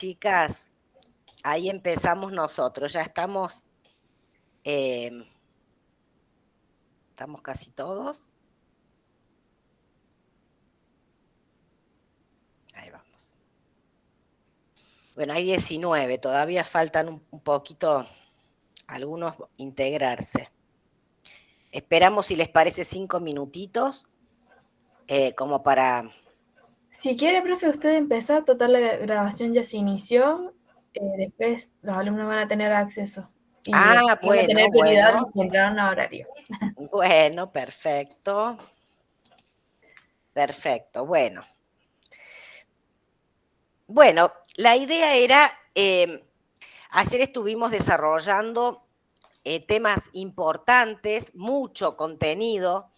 Chicas, ahí empezamos nosotros, ya eh, estamos casi todos. Ahí vamos. Bueno, hay 19, todavía faltan un poquito algunos integrarse. Esperamos, si les parece, 5 minutitos, como para... Si quiere, profe, usted empezar, total la grabación ya se inició, después los alumnos van a tener acceso y Ah, van a tener bueno, prioridad bueno, los que entraron a horario. bueno, perfecto, perfecto, bueno. Bueno, la idea era, ayer estuvimos desarrollando temas importantes, mucho contenido.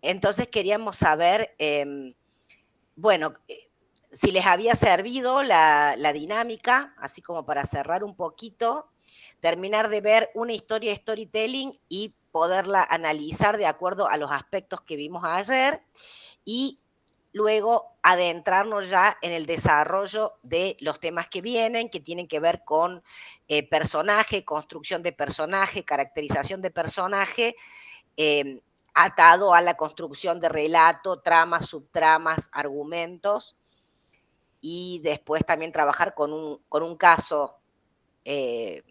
Entonces queríamos saber, bueno, si les había servido la dinámica, así como para cerrar un poquito, terminar de ver una historia de storytelling y poderla analizar de acuerdo a los aspectos que vimos ayer y luego adentrarnos ya en el desarrollo de los temas que vienen, que tienen que ver con personaje, construcción de personaje, caracterización de personaje, eh, atado a la construcción de relato, tramas, subtramas, argumentos, y después también trabajar con un caso eh,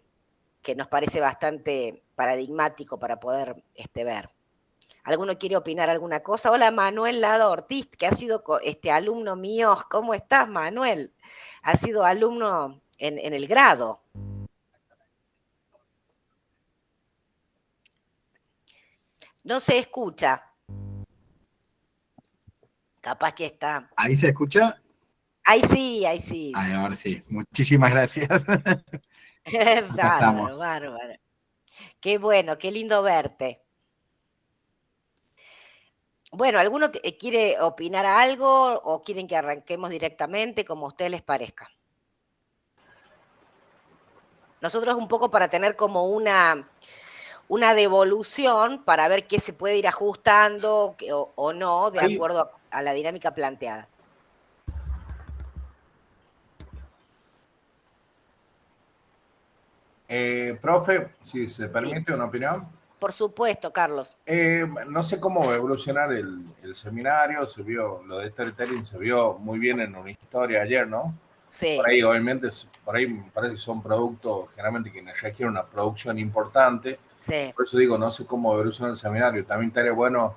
que nos parece bastante paradigmático para poder ver. ¿Alguno quiere opinar alguna cosa? Hola, Manuel Lado Ortiz, que ha sido alumno mío. ¿Cómo estás, Manuel? Ha sido alumno en el grado. No se escucha. Capaz que está. ¿Ahí se escucha? Ahí sí, ahí sí. Ahí, ahora sí. Muchísimas gracias. Acá Bárbaro, estamos. bárbaro. Qué bueno, qué lindo verte. Bueno, ¿alguno quiere opinar algo o quieren que arranquemos directamente, como a ustedes les parezca? Nosotros un poco para tener como una devolución para ver qué se puede ir ajustando o no de Ahí, acuerdo a la dinámica planteada. profe, si se Sí, permite una opinión. por supuesto, Carlos. No sé cómo va a evolucionar el seminario, se vio, lo de storytelling se vio muy bien en una historia ayer, ¿no? Por Sí, ahí, obviamente, por ahí me parece que son productos generalmente que requieren una producción importante. sí. Por eso digo, no sé cómo evoluciona el seminario. También estaría bueno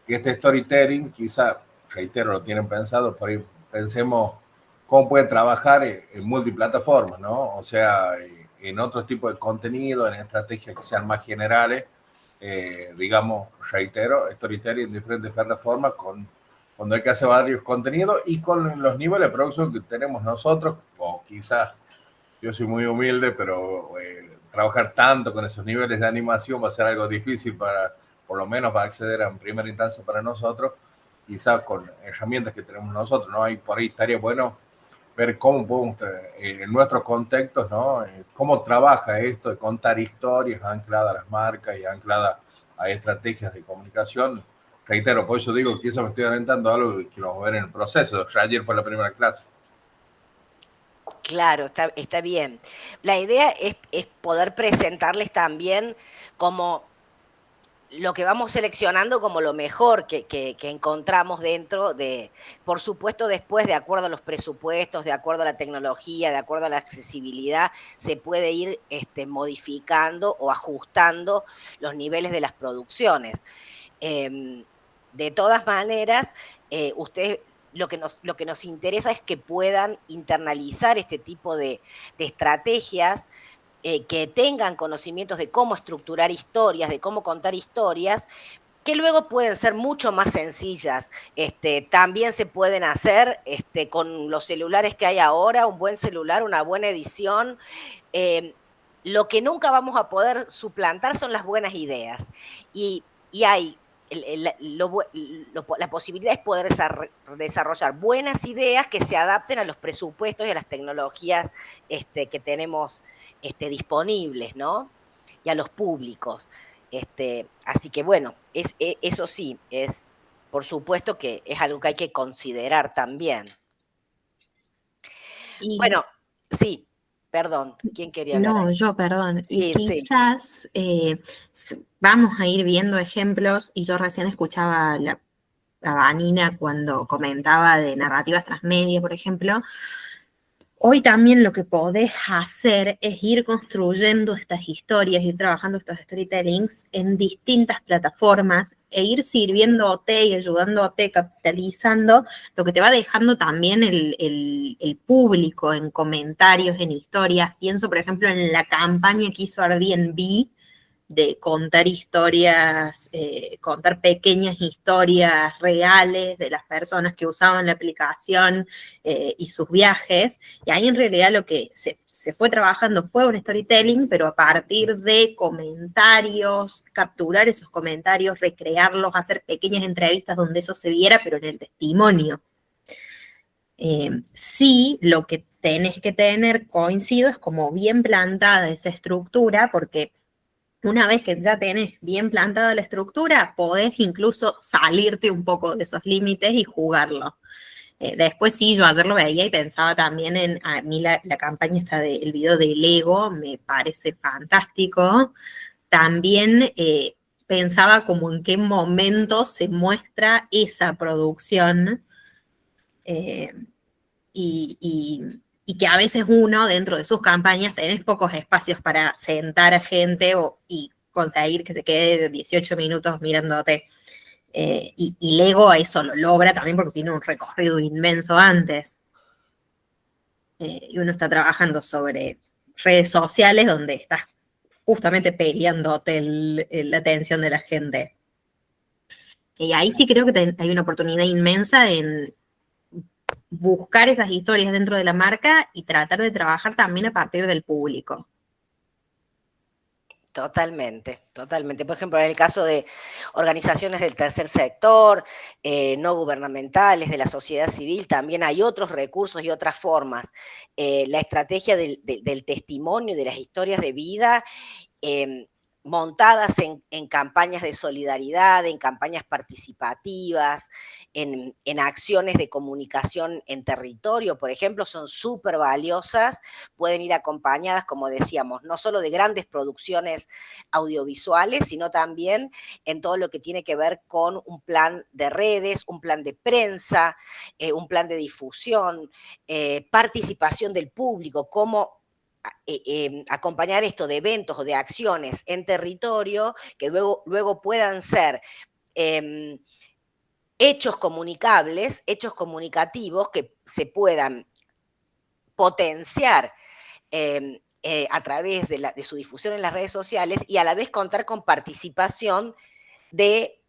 que este storytelling, quizá, reitero, lo tienen pensado, por ahí pensemos cómo puede trabajar en multiplataformas, ¿no? O sea, en otro tipo de contenido, en estrategias que sean más generales, digamos, reitero, storytelling en diferentes plataformas cuando hay que hacer varios contenidos y con los niveles de producción que tenemos nosotros, o quizás yo soy muy humilde, pero trabajar tanto con esos niveles de animación va a ser algo difícil para, por lo menos, para acceder en primera instancia para nosotros, quizás con herramientas que tenemos nosotros, ¿no? Ahí por ahí estaría bueno ver cómo podemos, en nuestros contextos, ¿no? Cómo trabaja esto de contar historias ancladas a las marcas y ancladas a estrategias de comunicación. Reitero, por eso digo que eso me estoy orientando a algo que vamos a ver en el proceso. Ayer fue la primera clase. Claro, está bien. La idea es poder presentarles también como lo que vamos seleccionando como lo mejor que encontramos dentro de, por supuesto, después, de acuerdo a los presupuestos, de acuerdo a la tecnología, de acuerdo a la accesibilidad, se puede ir modificando o ajustando los niveles de las producciones. De todas maneras, ustedes lo que nos interesa es que puedan internalizar este tipo de estrategias, que tengan conocimientos de cómo estructurar historias, de cómo contar historias, que luego pueden ser mucho más sencillas. También se pueden hacer con los celulares que hay ahora, un buen celular, una buena edición. Eh, lo que nunca vamos a poder suplantar son las buenas ideas. Y hay la posibilidad es poder desarrollar buenas ideas que se adapten a los presupuestos y a las tecnologías que tenemos disponibles, ¿no? Y a los públicos. Así que bueno, eso sí, por supuesto que es algo que hay que considerar también. Y Bueno, Sí, perdón, ¿quién quería hablar No, ahí? yo, perdón. Y Sí, sí. quizás vamos a ir viendo ejemplos, y yo recién escuchaba a Vanina cuando comentaba de narrativas transmedia, por ejemplo. Hoy también lo que podés hacer es ir construyendo estas historias, ir trabajando estos storytellings en distintas plataformas e ir sirviéndote y ayudándote, capitalizando lo que te va dejando también el público en comentarios, en historias. Pienso, por ejemplo, en la campaña que hizo Airbnb de contar historias, contar pequeñas historias reales de las personas que usaban la aplicación y sus viajes. Y ahí en realidad lo que se fue trabajando fue un storytelling, pero a partir de comentarios, capturar esos comentarios, recrearlos, hacer pequeñas entrevistas donde eso se viera, pero en el testimonio. Sí, lo que tenés que tener, coincido, es como bien plantada esa estructura, porque una vez que ya tenés bien plantada la estructura, podés incluso salirte un poco de esos límites y jugarlo. Después sí, yo ayer lo veía y pensaba también a mí la campaña está del video de Lego, me parece fantástico. También pensaba como en qué momento se muestra esa producción eh, y que a veces uno, dentro de sus campañas, tenés pocos espacios para sentar a gente y conseguir que se quede 18 minutos mirándote. Y Lego eso lo logra también porque tiene un recorrido inmenso antes. Y uno está trabajando sobre redes sociales donde estás justamente peleándote la atención de la gente. Y ahí sí creo que hay una oportunidad inmensa en buscar esas historias dentro de la marca y tratar de trabajar también a partir del público. Totalmente, totalmente. Por ejemplo, en el caso de organizaciones del tercer sector, no gubernamentales, de la sociedad civil, también hay otros recursos y otras formas. La estrategia del testimonio, de las historias de vida, montadas en campañas de solidaridad, en campañas participativas, en acciones de comunicación en territorio, por ejemplo, son súper valiosas, pueden ir acompañadas, como decíamos, no solo de grandes producciones audiovisuales, sino también en todo lo que tiene que ver con un plan de redes, un plan de prensa, un plan de difusión, participación del público, cómo acompañar esto de eventos o de acciones en territorio que luego puedan ser hechos comunicables, hechos comunicativos que se puedan potenciar a través de su difusión en las redes sociales y a la vez contar con participación de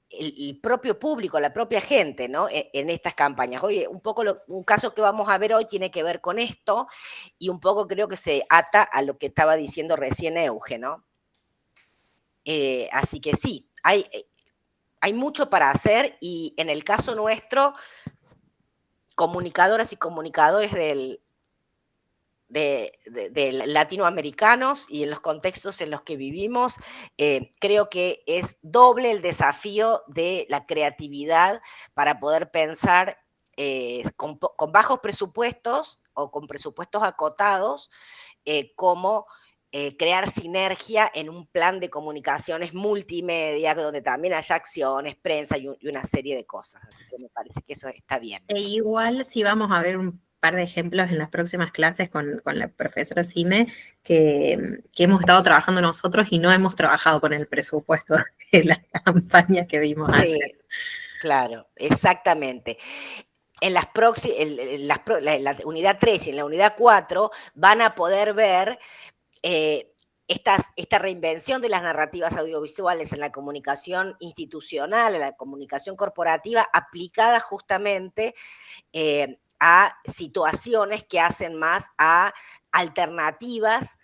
el propio público, la propia gente, ¿no? En estas campañas. Oye, un poco un caso que vamos a ver hoy tiene que ver con esto y un poco creo que se ata a lo que estaba diciendo recién Euge, ¿no? Así que sí, hay mucho para hacer y en el caso nuestro, comunicadoras y comunicadores de latinoamericanos y en los contextos en los que vivimos, creo que es doble el desafío de la creatividad para poder pensar con bajos presupuestos o con presupuestos acotados, cómo crear sinergia en un plan de comunicaciones multimedia, donde también haya acciones, prensa y una serie de cosas. Así que me parece que eso está bien. E igual sí vamos a ver un par de ejemplos en las próximas clases con la profesora Sime que hemos estado trabajando nosotros y no hemos trabajado con el presupuesto de la campaña que vimos ayer. Sí, claro, exactamente. En la unidad 3 y en la unidad 4 van a poder ver esta reinvención de las narrativas audiovisuales en la comunicación institucional, en la comunicación corporativa, aplicada justamente a situaciones que hacen más a alternativas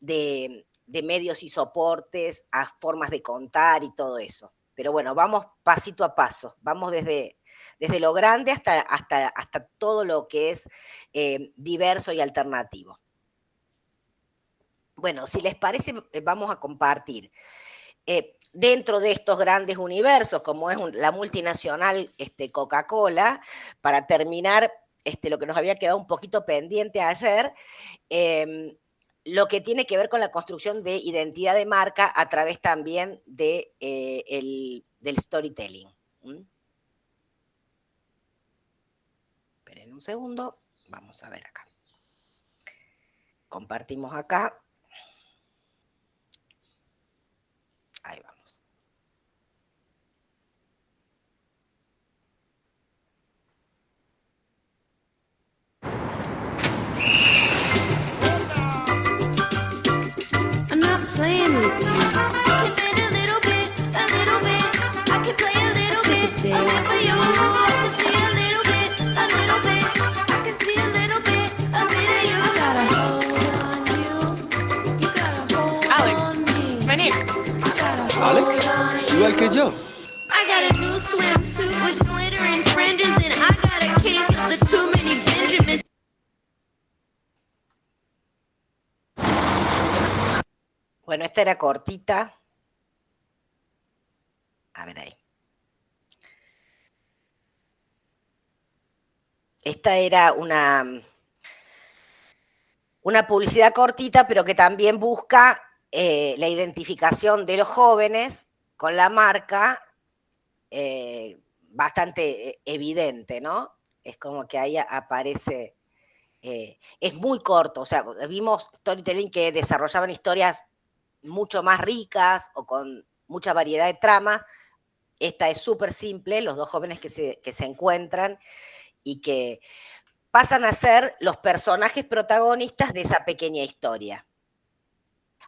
de medios y soportes, a formas de contar y todo eso. Pero bueno, vamos pasito a paso, vamos desde lo grande hasta todo lo que es diverso y alternativo. Bueno, si les parece, vamos a compartir. Dentro de estos grandes universos, como es la multinacional Coca-Cola, para terminar, lo que nos había quedado un poquito pendiente ayer, lo que tiene que ver con la construcción de identidad de marca a través también de, del storytelling. Esperen un segundo, vamos a ver acá. Compartimos acá. Ahí vamos. I'm not playing with you. I can play a little bit. I can play a little bit. A bit for you. I can see a little bit. I can see a little bit of you. I gotta hold on you. You gotta hold on me. Vení. Alex, igual que yo. I got a new swimsuit with glitter and fringes, and I got a case of the too many Benjamins. Bueno, esta era cortita. A ver ahí. Esta era una publicidad cortita, pero que también busca la identificación de los jóvenes con la marca bastante evidente, ¿no? Es como que ahí aparece, es muy corto, o sea, vimos storytelling que desarrollaban historias mucho más ricas o con mucha variedad de tramas. Esta es súper simple, los dos jóvenes que se encuentran y que pasan a ser los personajes protagonistas de esa pequeña historia.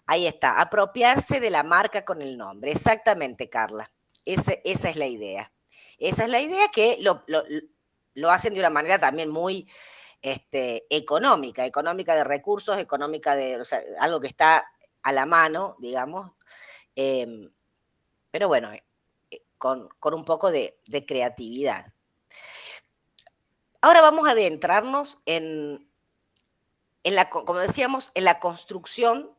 Ahí está, apropiarse de la marca con el nombre. Exactamente, Carla. Esa es la idea. Esa es la idea, que lo hacen de una manera también muy económica de recursos, económica de, o sea, algo que está a la mano, digamos, pero bueno, con un poco de creatividad. Ahora vamos a adentrarnos como decíamos, en la construcción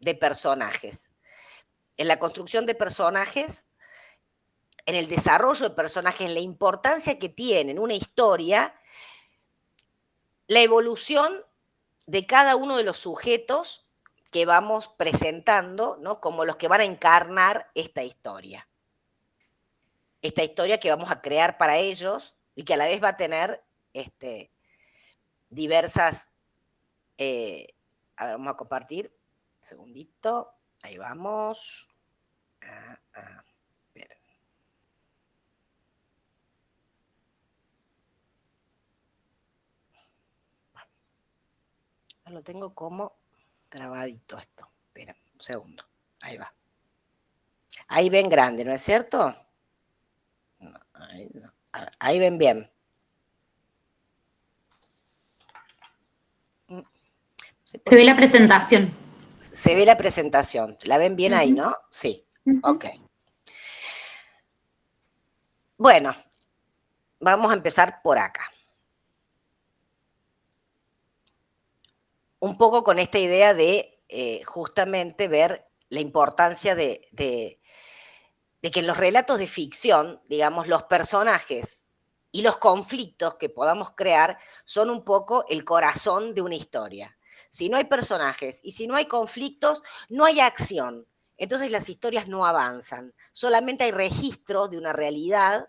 de personajes. En la construcción de personajes, en el desarrollo de personajes, en la importancia que tiene en una historia, la evolución de cada uno de los sujetos que vamos presentando, ¿no? Como los que van a encarnar esta historia. Esta historia que vamos a crear para ellos y que a la vez va a tener diversas... a ver, vamos a compartir. Un segundito. Ahí vamos. Espera. Lo tengo como trabadito esto. Espera, un segundo. Ahí va. Ahí ven grande, ¿no es cierto? No, ahí no. Ahí ven bien. Se ve la presentación. Se ve la presentación. ¿La ven bien ahí, no? Sí. Ok. Bueno, vamos a empezar por acá. Un poco con esta idea de justamente ver la importancia de que en los relatos de ficción, digamos, los personajes y los conflictos que podamos crear son un poco el corazón de una historia. Si no hay personajes y si no hay conflictos, no hay acción. Entonces las historias no avanzan. Solamente hay registro de una realidad,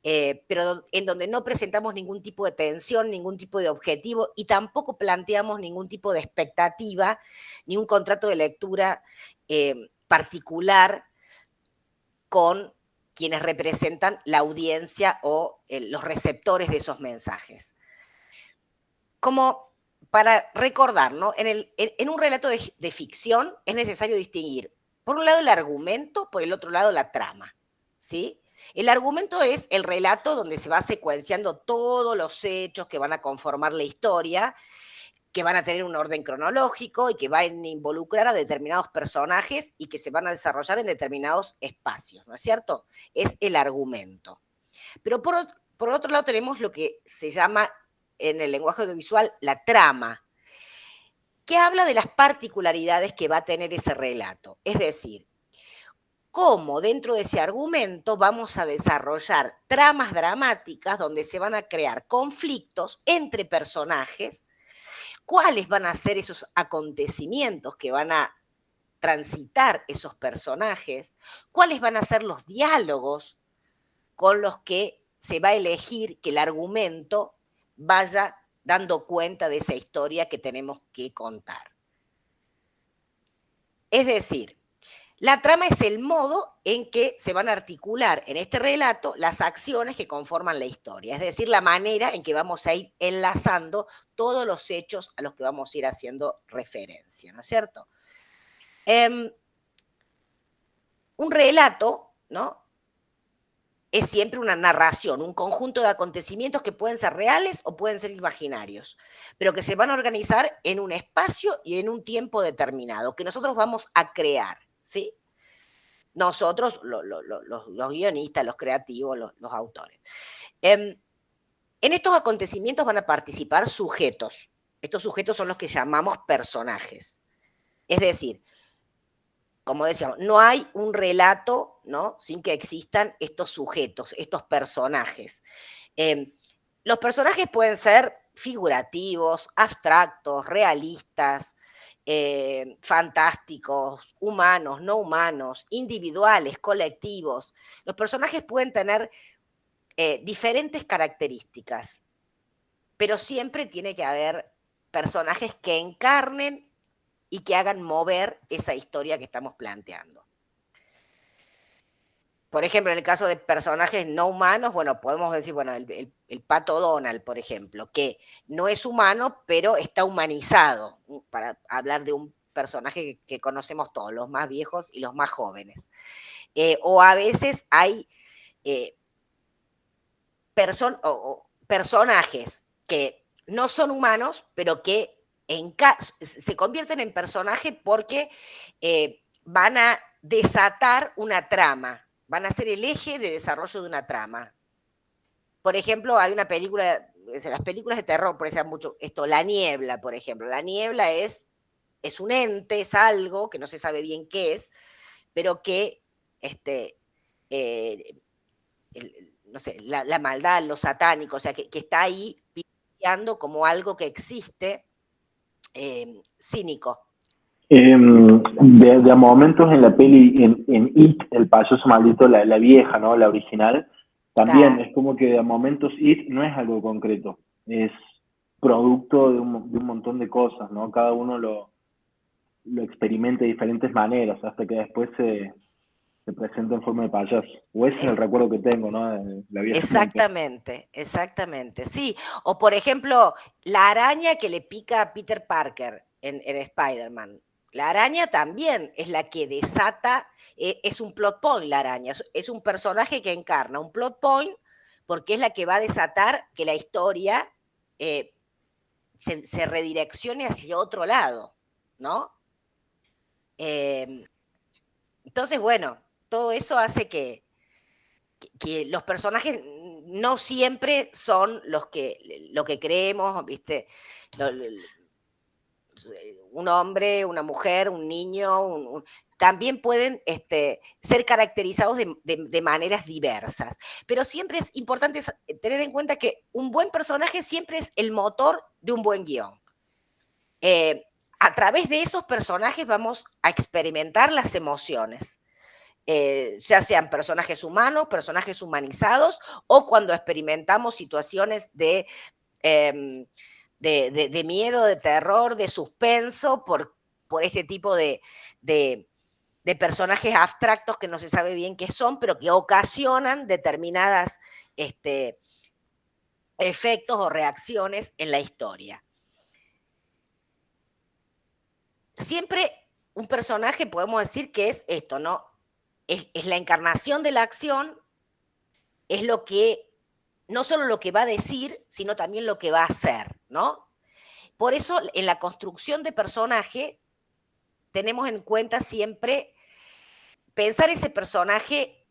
pero en donde no presentamos ningún tipo de tensión, ningún tipo de objetivo y tampoco planteamos ningún tipo de expectativa, ni un contrato de lectura particular con quienes representan la audiencia o los receptores de esos mensajes. Como para recordar, ¿no? En un relato de ficción es necesario distinguir, por un lado el argumento, por el otro lado la trama, ¿sí? El argumento es el relato donde se va secuenciando todos los hechos que van a conformar la historia, que van a tener un orden cronológico y que van a involucrar a determinados personajes y que se van a desarrollar en determinados espacios, ¿no es cierto? Es el argumento. Pero por otro lado tenemos lo que se llama en el lenguaje audiovisual la trama, que habla de las particularidades que va a tener ese relato. Es decir, cómo dentro de ese argumento vamos a desarrollar tramas dramáticas donde se van a crear conflictos entre personajes, cuáles van a ser esos acontecimientos que van a transitar esos personajes, cuáles van a ser los diálogos con los que se va a elegir que el argumento vaya dando cuenta de esa historia que tenemos que contar. Es decir, la trama es el modo en que se van a articular en este relato las acciones que conforman la historia, es decir, la manera en que vamos a ir enlazando todos los hechos a los que vamos a ir haciendo referencia, ¿no es cierto? Un relato, ¿no?, es siempre una narración, un conjunto de acontecimientos que pueden ser reales o pueden ser imaginarios, pero que se van a organizar en un espacio y en un tiempo determinado, que nosotros vamos a crear, ¿sí? Nosotros, los guionistas, los creativos, los autores. En estos acontecimientos van a participar sujetos. Estos sujetos son los que llamamos personajes. Es decir, como decíamos, no hay un relato, ¿no?, sin que existan estos sujetos, estos personajes. Los personajes pueden ser figurativos, abstractos, realistas, fantásticos, humanos, no humanos, individuales, colectivos. Los personajes pueden tener diferentes características, pero siempre tiene que haber personajes que encarnen y que hagan mover esa historia que estamos planteando. Por ejemplo, en el caso de personajes no humanos, bueno, podemos decir, bueno, el Pato Donald, por ejemplo, que no es humano, pero está humanizado, para hablar de un personaje que conocemos todos, los más viejos y los más jóvenes. O a veces hay personajes que no son humanos, pero que se convierten en personajes porque van a desatar una trama, van a ser el eje de desarrollo de una trama. Por ejemplo, hay una película, las películas de terror, por ejemplo, mucho esto, La Niebla, por ejemplo. La niebla es un ente, es algo que no se sabe bien qué es, pero que no sé, la maldad, lo satánico, o sea, que está ahí pidiendo como algo que existe, cínico. De momentos en la peli, en It, el payaso maldito, la vieja, ¿no?, la original, también Claro. es como que de momentos It no es algo concreto, es producto de un montón de cosas, ¿no? Cada uno lo experimenta de diferentes maneras hasta que después se presenta en forma de payaso. O ese es el recuerdo que tengo, ¿no?, de la vieja. Exactamente, exactamente, sí. O por ejemplo, la araña que le pica a Peter Parker en Spider-Man. La araña también es la que desata, es un plot point la araña, es un personaje que encarna un plot point porque es la que va a desatar que la historia se redireccione hacia otro lado, ¿no? Entonces, bueno, todo eso hace que los personajes no siempre son lo que creemos, ¿viste? Un hombre, una mujer, un niño, también pueden ser caracterizados de maneras diversas. Pero siempre es importante tener en cuenta que un buen personaje siempre es el motor de un buen guión. A través de esos personajes vamos a experimentar las emociones. Ya sean personajes humanos, personajes humanizados, o cuando experimentamos situaciones de miedo, de terror, de suspenso, por este tipo de personajes abstractos que no se sabe bien qué son, pero que ocasionan determinadas efectos o reacciones en la historia. Siempre un personaje podemos decir que es esto, ¿no? Es la encarnación de la acción, es lo que, no solo lo que va a decir, sino también lo que va a hacer, ¿no? Por eso, en la construcción de personaje, tenemos en cuenta siempre pensar ese personaje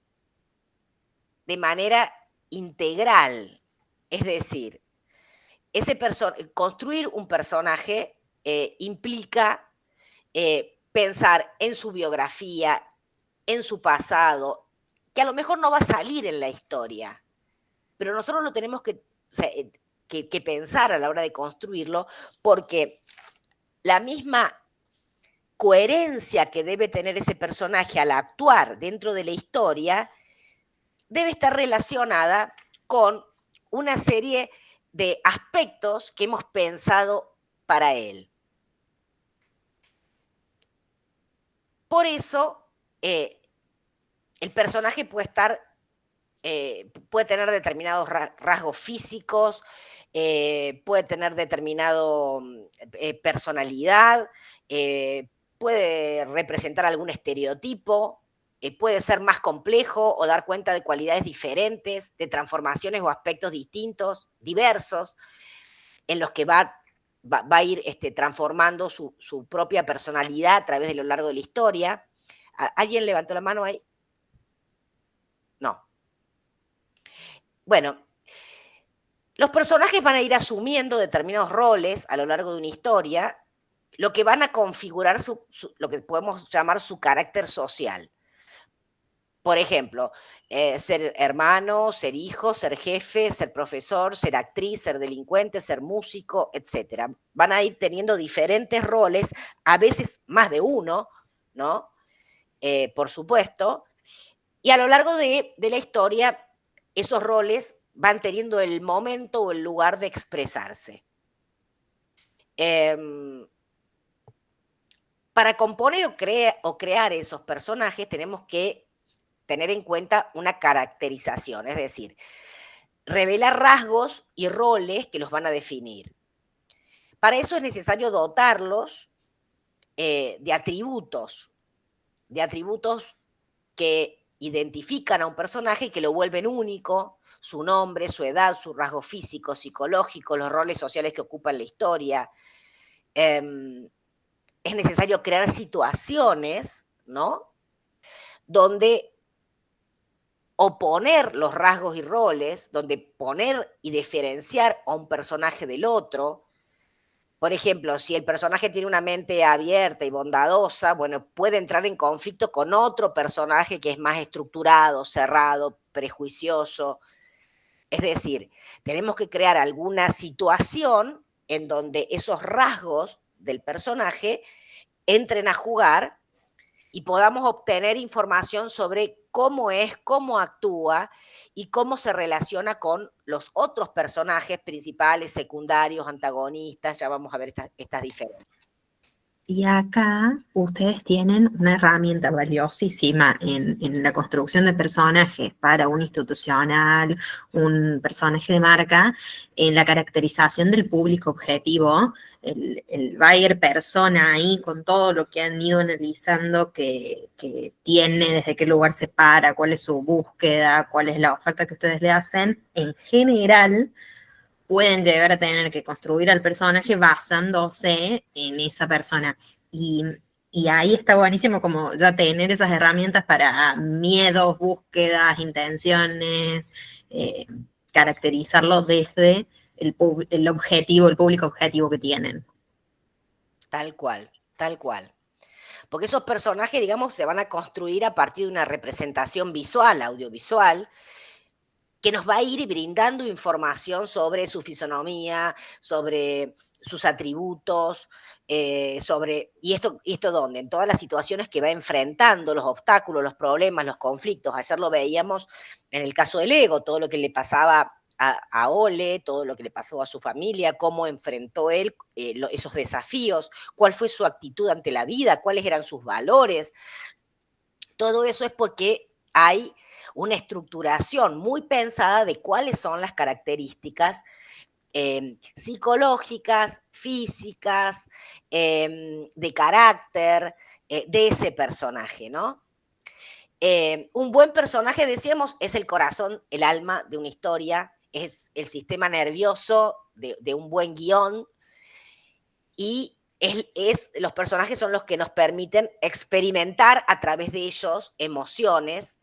de manera integral. Es decir, construir un personaje implica pensar en su biografía, en su pasado, que a lo mejor no va a salir en la historia, pero nosotros lo tenemos que pensar a la hora de construirlo, porque la misma coherencia que debe tener ese personaje al actuar dentro de la historia debe estar relacionada con una serie de aspectos que hemos pensado para él. Por eso, el personaje puede tener determinados rasgos físicos, puede tener determinada personalidad, puede representar algún estereotipo, puede ser más complejo o dar cuenta de cualidades diferentes, de transformaciones o aspectos distintos, diversos, en los que va a ir transformando su propia personalidad a través de lo largo de la historia. ¿Alguien levantó la mano ahí? No. Bueno, los personajes van a ir asumiendo determinados roles a lo largo de una historia, lo que van a configurar lo que podemos llamar su carácter social. Por ejemplo, ser hermano, ser hijo, ser jefe, ser profesor, ser actriz, ser delincuente, ser músico, etc. Van a ir teniendo diferentes roles, a veces más de uno, ¿no? Por supuesto. Y a lo largo de la historia, esos roles van teniendo el momento o el lugar de expresarse. Para componer o crear esos personajes tenemos que tener en cuenta una caracterización, es decir, revelar rasgos y roles que los van a definir. Para eso es necesario dotarlos de atributos que identifican a un personaje y que lo vuelven único, su nombre, su edad, su rasgo físico, psicológico, los roles sociales que ocupa en la historia. Es necesario crear situaciones, ¿no?, donde oponer los rasgos y roles, donde poner y diferenciar a un personaje del otro. Por ejemplo, si el personaje tiene una mente abierta y bondadosa, bueno, puede entrar en conflicto con otro personaje que es más estructurado, cerrado, prejuicioso. Es decir, tenemos que crear alguna situación en donde esos rasgos del personaje entren a jugar y podamos obtener información sobre cómo es, cómo actúa y cómo se relaciona con los otros personajes principales, secundarios, antagonistas. Ya vamos a ver estas diferencias. Y acá ustedes tienen una herramienta valiosísima en la construcción de personajes para un institucional, un personaje de marca, en la caracterización del público objetivo, el buyer persona ahí con todo lo que han ido analizando que tiene, desde qué lugar se para, cuál es su búsqueda, cuál es la oferta que ustedes le hacen, en general pueden llegar a tener que construir al personaje basándose en esa persona. Y ahí está buenísimo como ya tener esas herramientas para miedos, búsquedas, intenciones, caracterizarlo desde el objetivo, el público objetivo que tienen. Tal cual, tal cual. Porque esos personajes, digamos, se van a construir a partir de una representación visual, audiovisual, que nos va a ir brindando información sobre su fisonomía, sobre sus atributos, ¿y esto dónde? En todas las situaciones que va enfrentando, los obstáculos, los problemas, los conflictos. Ayer lo veíamos en el caso del ego, todo lo que le pasaba a Ole, todo lo que le pasó a su familia, cómo enfrentó él esos desafíos, cuál fue su actitud ante la vida, cuáles eran sus valores. Todo eso es porque hay una estructuración muy pensada de cuáles son las características psicológicas, físicas, de carácter de ese personaje, ¿no? Un buen personaje, decíamos, es el corazón, el alma de una historia, es el sistema nervioso de un buen guión, y los personajes son los que nos permiten experimentar a través de ellos emociones,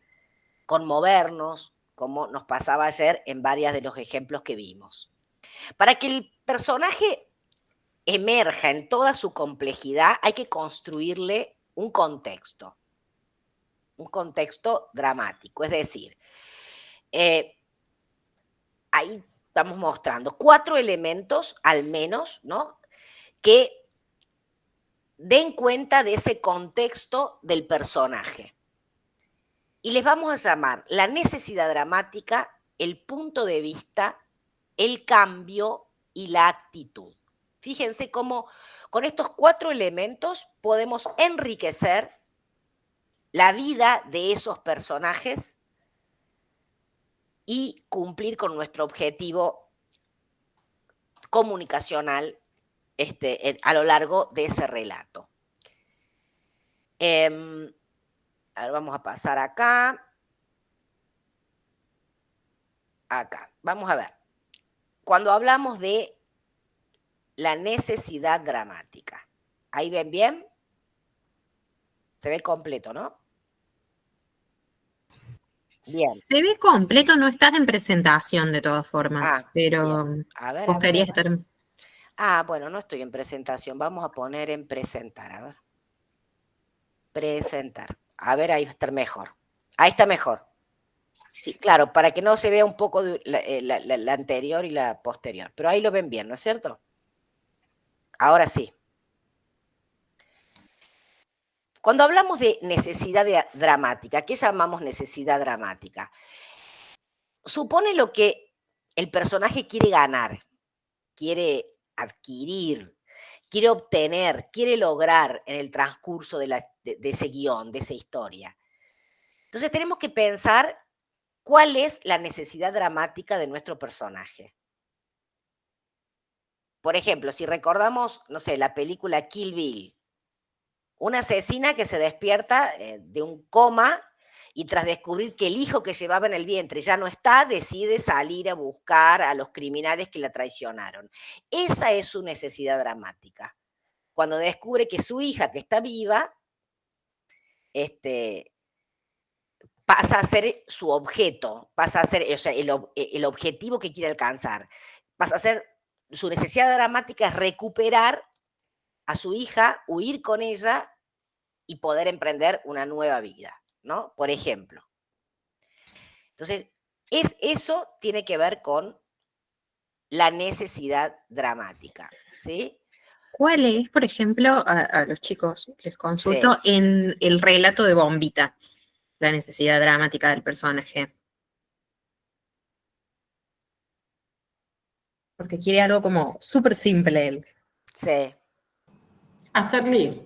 conmovernos, como nos pasaba ayer en varios de los ejemplos que vimos. Para que el personaje emerja en toda su complejidad, hay que construirle un contexto. un contexto dramático. Es decir, ahí estamos mostrando 4 elementos, al menos, ¿no?, que den cuenta de ese contexto del personaje. Y les vamos a llamar la necesidad dramática, el punto de vista, el cambio y la actitud. Fíjense cómo con estos 4 elementos podemos enriquecer la vida de esos personajes y cumplir con nuestro objetivo comunicacional a lo largo de ese relato. A ver, vamos a pasar acá. Acá, vamos a ver. Cuando hablamos de la necesidad dramática, ¿ahí ven bien? Se ve completo, ¿no? Bien. Se ve completo, no estás en presentación de todas formas, pero bien. A ver, vos querías estar en... Bueno, no estoy en presentación. Vamos a poner en presentar, a ver. Presentar. A ver, ahí va a estar mejor. Ahí está mejor. Sí, claro, para que no se vea un poco la anterior y la posterior. Pero ahí lo ven bien, ¿no es cierto? Ahora sí. Cuando hablamos de necesidad dramática, ¿qué llamamos necesidad dramática? Supone lo que el personaje quiere ganar, quiere adquirir, quiere obtener, quiere lograr en el transcurso de ese guión, de esa historia. Entonces tenemos que pensar cuál es la necesidad dramática de nuestro personaje. Por ejemplo, si recordamos, no sé, la película Kill Bill, una asesina que se despierta de un coma y tras descubrir que el hijo que llevaba en el vientre ya no está, decide salir a buscar a los criminales que la traicionaron. Esa es su necesidad dramática. Cuando descubre que su hija, que está viva, pasa a ser su objeto, pasa a ser, o sea, el objetivo que quiere alcanzar. Pasa a ser, su necesidad dramática es recuperar a su hija, huir con ella y poder emprender una nueva vida, ¿no? Por ejemplo. Entonces, eso tiene que ver con la necesidad dramática, ¿sí? ¿Cuál es, por ejemplo, a los chicos les consulto, en el relato de Bombita, la necesidad dramática del personaje? Porque quiere algo como súper simple él. Sí. Hacer lío.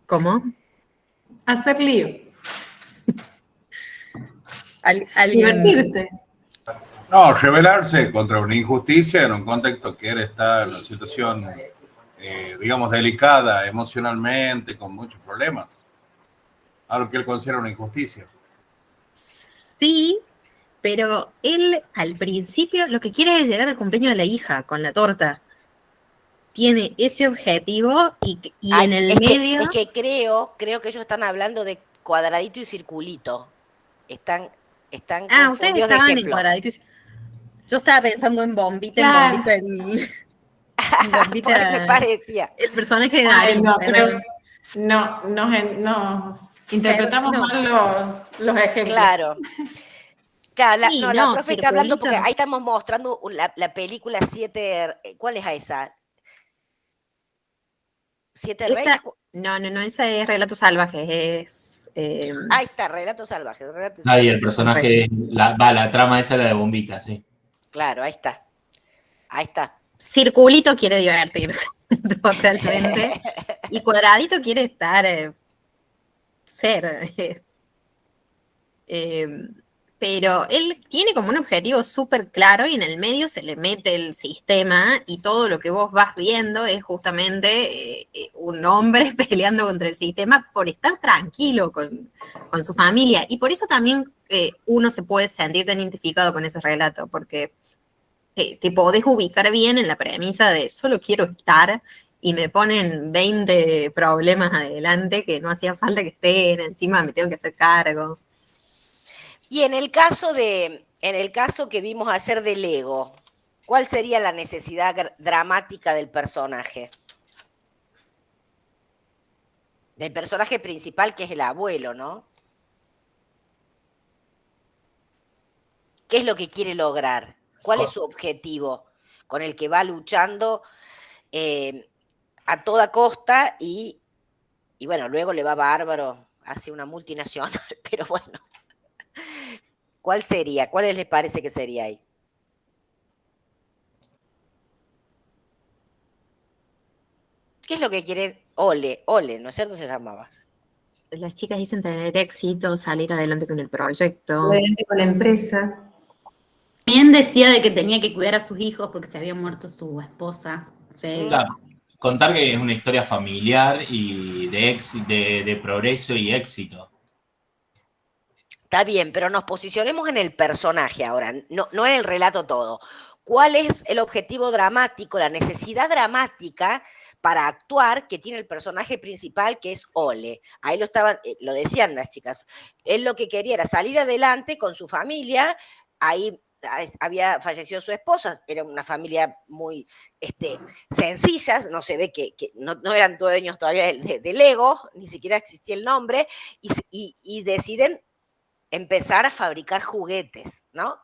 ¿Cómo? Hacer lío. Divertirse. No, rebelarse contra una injusticia en un contexto que él está en una situación, digamos, delicada emocionalmente, con muchos problemas. Algo que él considera una injusticia. Sí, pero él al principio lo que quiere es llegar al cumpleaños de la hija con la torta. Tiene ese objetivo y en el medio... Es que creo que ellos están hablando de cuadradito y circulito. Están ustedes estaban en cuadradito y... Yo estaba pensando en Bombita, claro. en Bombita. Me parecía. El personaje de Darín. No, creo, nos interpretamos mal los ejemplos. Claro. Claro, Sí, la profe está hablando circulito. porque ahí estamos mostrando la película 7. ¿Cuál es esa? ¿7 Reyes? No, esa es Relatos Salvajes, Ahí está, Relatos Salvajes. Ahí el personaje, la trama esa es la de Bombita, sí. Claro, ahí está. Ahí está. Circulito quiere divertirse totalmente. Y Cuadradito quiere estar, ser. Pero él tiene como un objetivo súper claro y en el medio se le mete el sistema y todo lo que vos vas viendo es justamente un hombre peleando contra el sistema por estar tranquilo con su familia. Y por eso también uno se puede sentir tan identificado con ese relato, porque te podés ubicar bien en la premisa de solo quiero estar y me ponen 20 problemas adelante que no hacía falta que estén, encima me tengo que hacer cargo. Y en el caso que vimos ayer del ego, ¿cuál sería la necesidad dramática del personaje? Del personaje principal, que es el abuelo, ¿no? ¿Qué es lo que quiere lograr? ¿Cuál es su objetivo con el que va luchando a toda costa y bueno, luego le va bárbaro, hace una multinacional, pero bueno. ¿Cuál sería? ¿Cuál les parece que sería ahí? ¿Qué es lo que quiere Ole, ¿no es cierto? Se llamaba. Las chicas dicen tener éxito, salir adelante con el proyecto. Adelante con la empresa. También decía de que tenía que cuidar a sus hijos porque se había muerto su esposa. O sea, Claro, contar que es una historia familiar y de progreso y éxito. Está bien, pero nos posicionemos en el personaje ahora, no en el relato todo. ¿Cuál es el objetivo dramático, la necesidad dramática para actuar que tiene el personaje principal, que es Ole? Ahí lo decían las chicas. Él lo que quería era salir adelante con su familia. Ahí había fallecido su esposa, era una familia muy sencilla, no se ve que no eran dueños todavía del Lego, ni siquiera existía el nombre, y deciden empezar a fabricar juguetes, ¿no?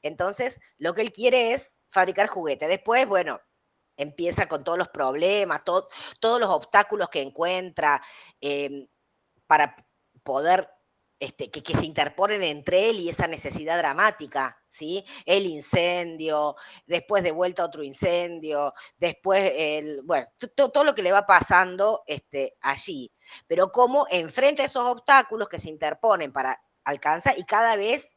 Entonces, lo que él quiere es fabricar juguetes. Después, bueno, empieza con todos los problemas, todos los obstáculos que encuentra para poder que se interponen entre él y esa necesidad dramática, ¿sí? El incendio, después de vuelta otro incendio, después, bueno, todo lo que le va pasando allí. Pero cómo enfrenta esos obstáculos que se interponen para alcanzar, y cada vez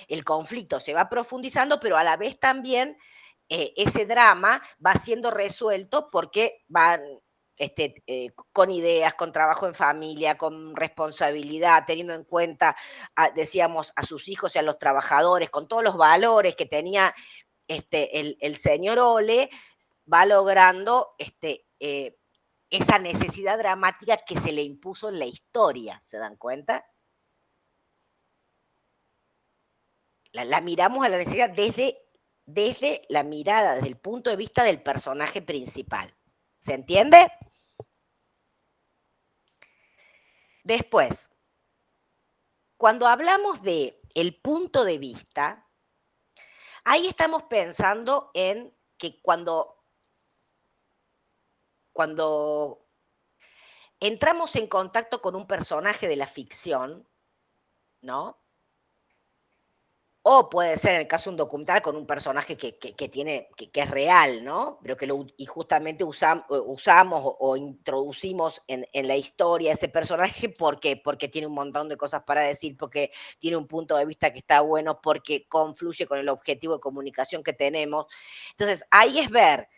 el conflicto se va profundizando, pero a la vez también ese drama va siendo resuelto porque van con ideas, con trabajo en familia, con responsabilidad, teniendo en cuenta, decíamos, a sus hijos y a los trabajadores, con todos los valores que tenía el señor Ole, va logrando esa necesidad dramática que se le impuso en la historia, ¿se dan cuenta? La miramos a la necesidad desde la mirada, desde el punto de vista del personaje principal. ¿Se entiende? Después, cuando hablamos de el punto de vista, ahí estamos pensando en que cuando entramos en contacto con un personaje de la ficción, ¿no? O puede ser, en el caso de un documental, con un personaje que es real, ¿no? Pero y justamente usamos o introducimos en la historia ese personaje. ¿Por qué? Porque tiene un montón de cosas para decir, porque tiene un punto de vista que está bueno, porque confluye con el objetivo de comunicación que tenemos. Entonces, ahí es ver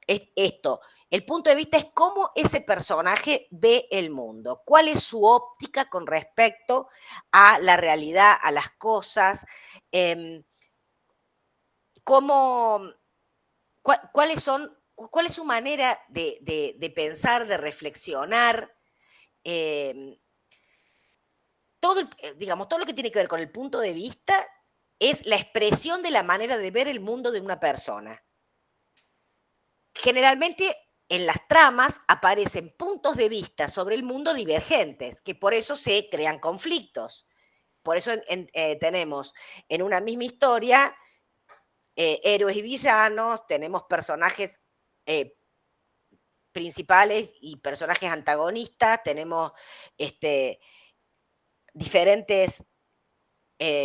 esto. El punto de vista es cómo ese personaje ve el mundo, cuál es su óptica con respecto a la realidad, a las cosas, cuál es su manera de pensar, de reflexionar, todo lo que tiene que ver con el punto de vista es la expresión de la manera de ver el mundo de una persona. Generalmente en las tramas aparecen puntos de vista sobre el mundo divergentes, que por eso se crean conflictos. Por eso tenemos en una misma historia héroes y villanos, tenemos personajes principales y personajes antagonistas, tenemos diferentes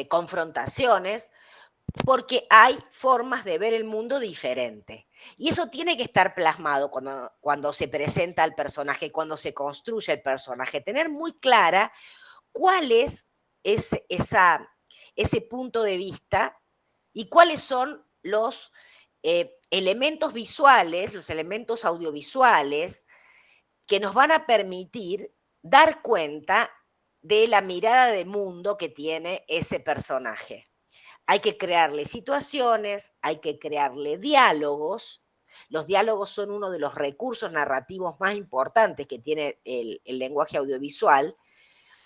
confrontaciones, porque hay formas de ver el mundo diferente. Y eso tiene que estar plasmado cuando se presenta al personaje, cuando se construye el personaje. Tener muy clara cuál es ese punto de vista y cuáles son los elementos visuales, los elementos audiovisuales que nos van a permitir dar cuenta de la mirada de mundo que tiene ese personaje. Hay que crearle situaciones, hay que crearle diálogos. Los diálogos son uno de los recursos narrativos más importantes que tiene el lenguaje audiovisual,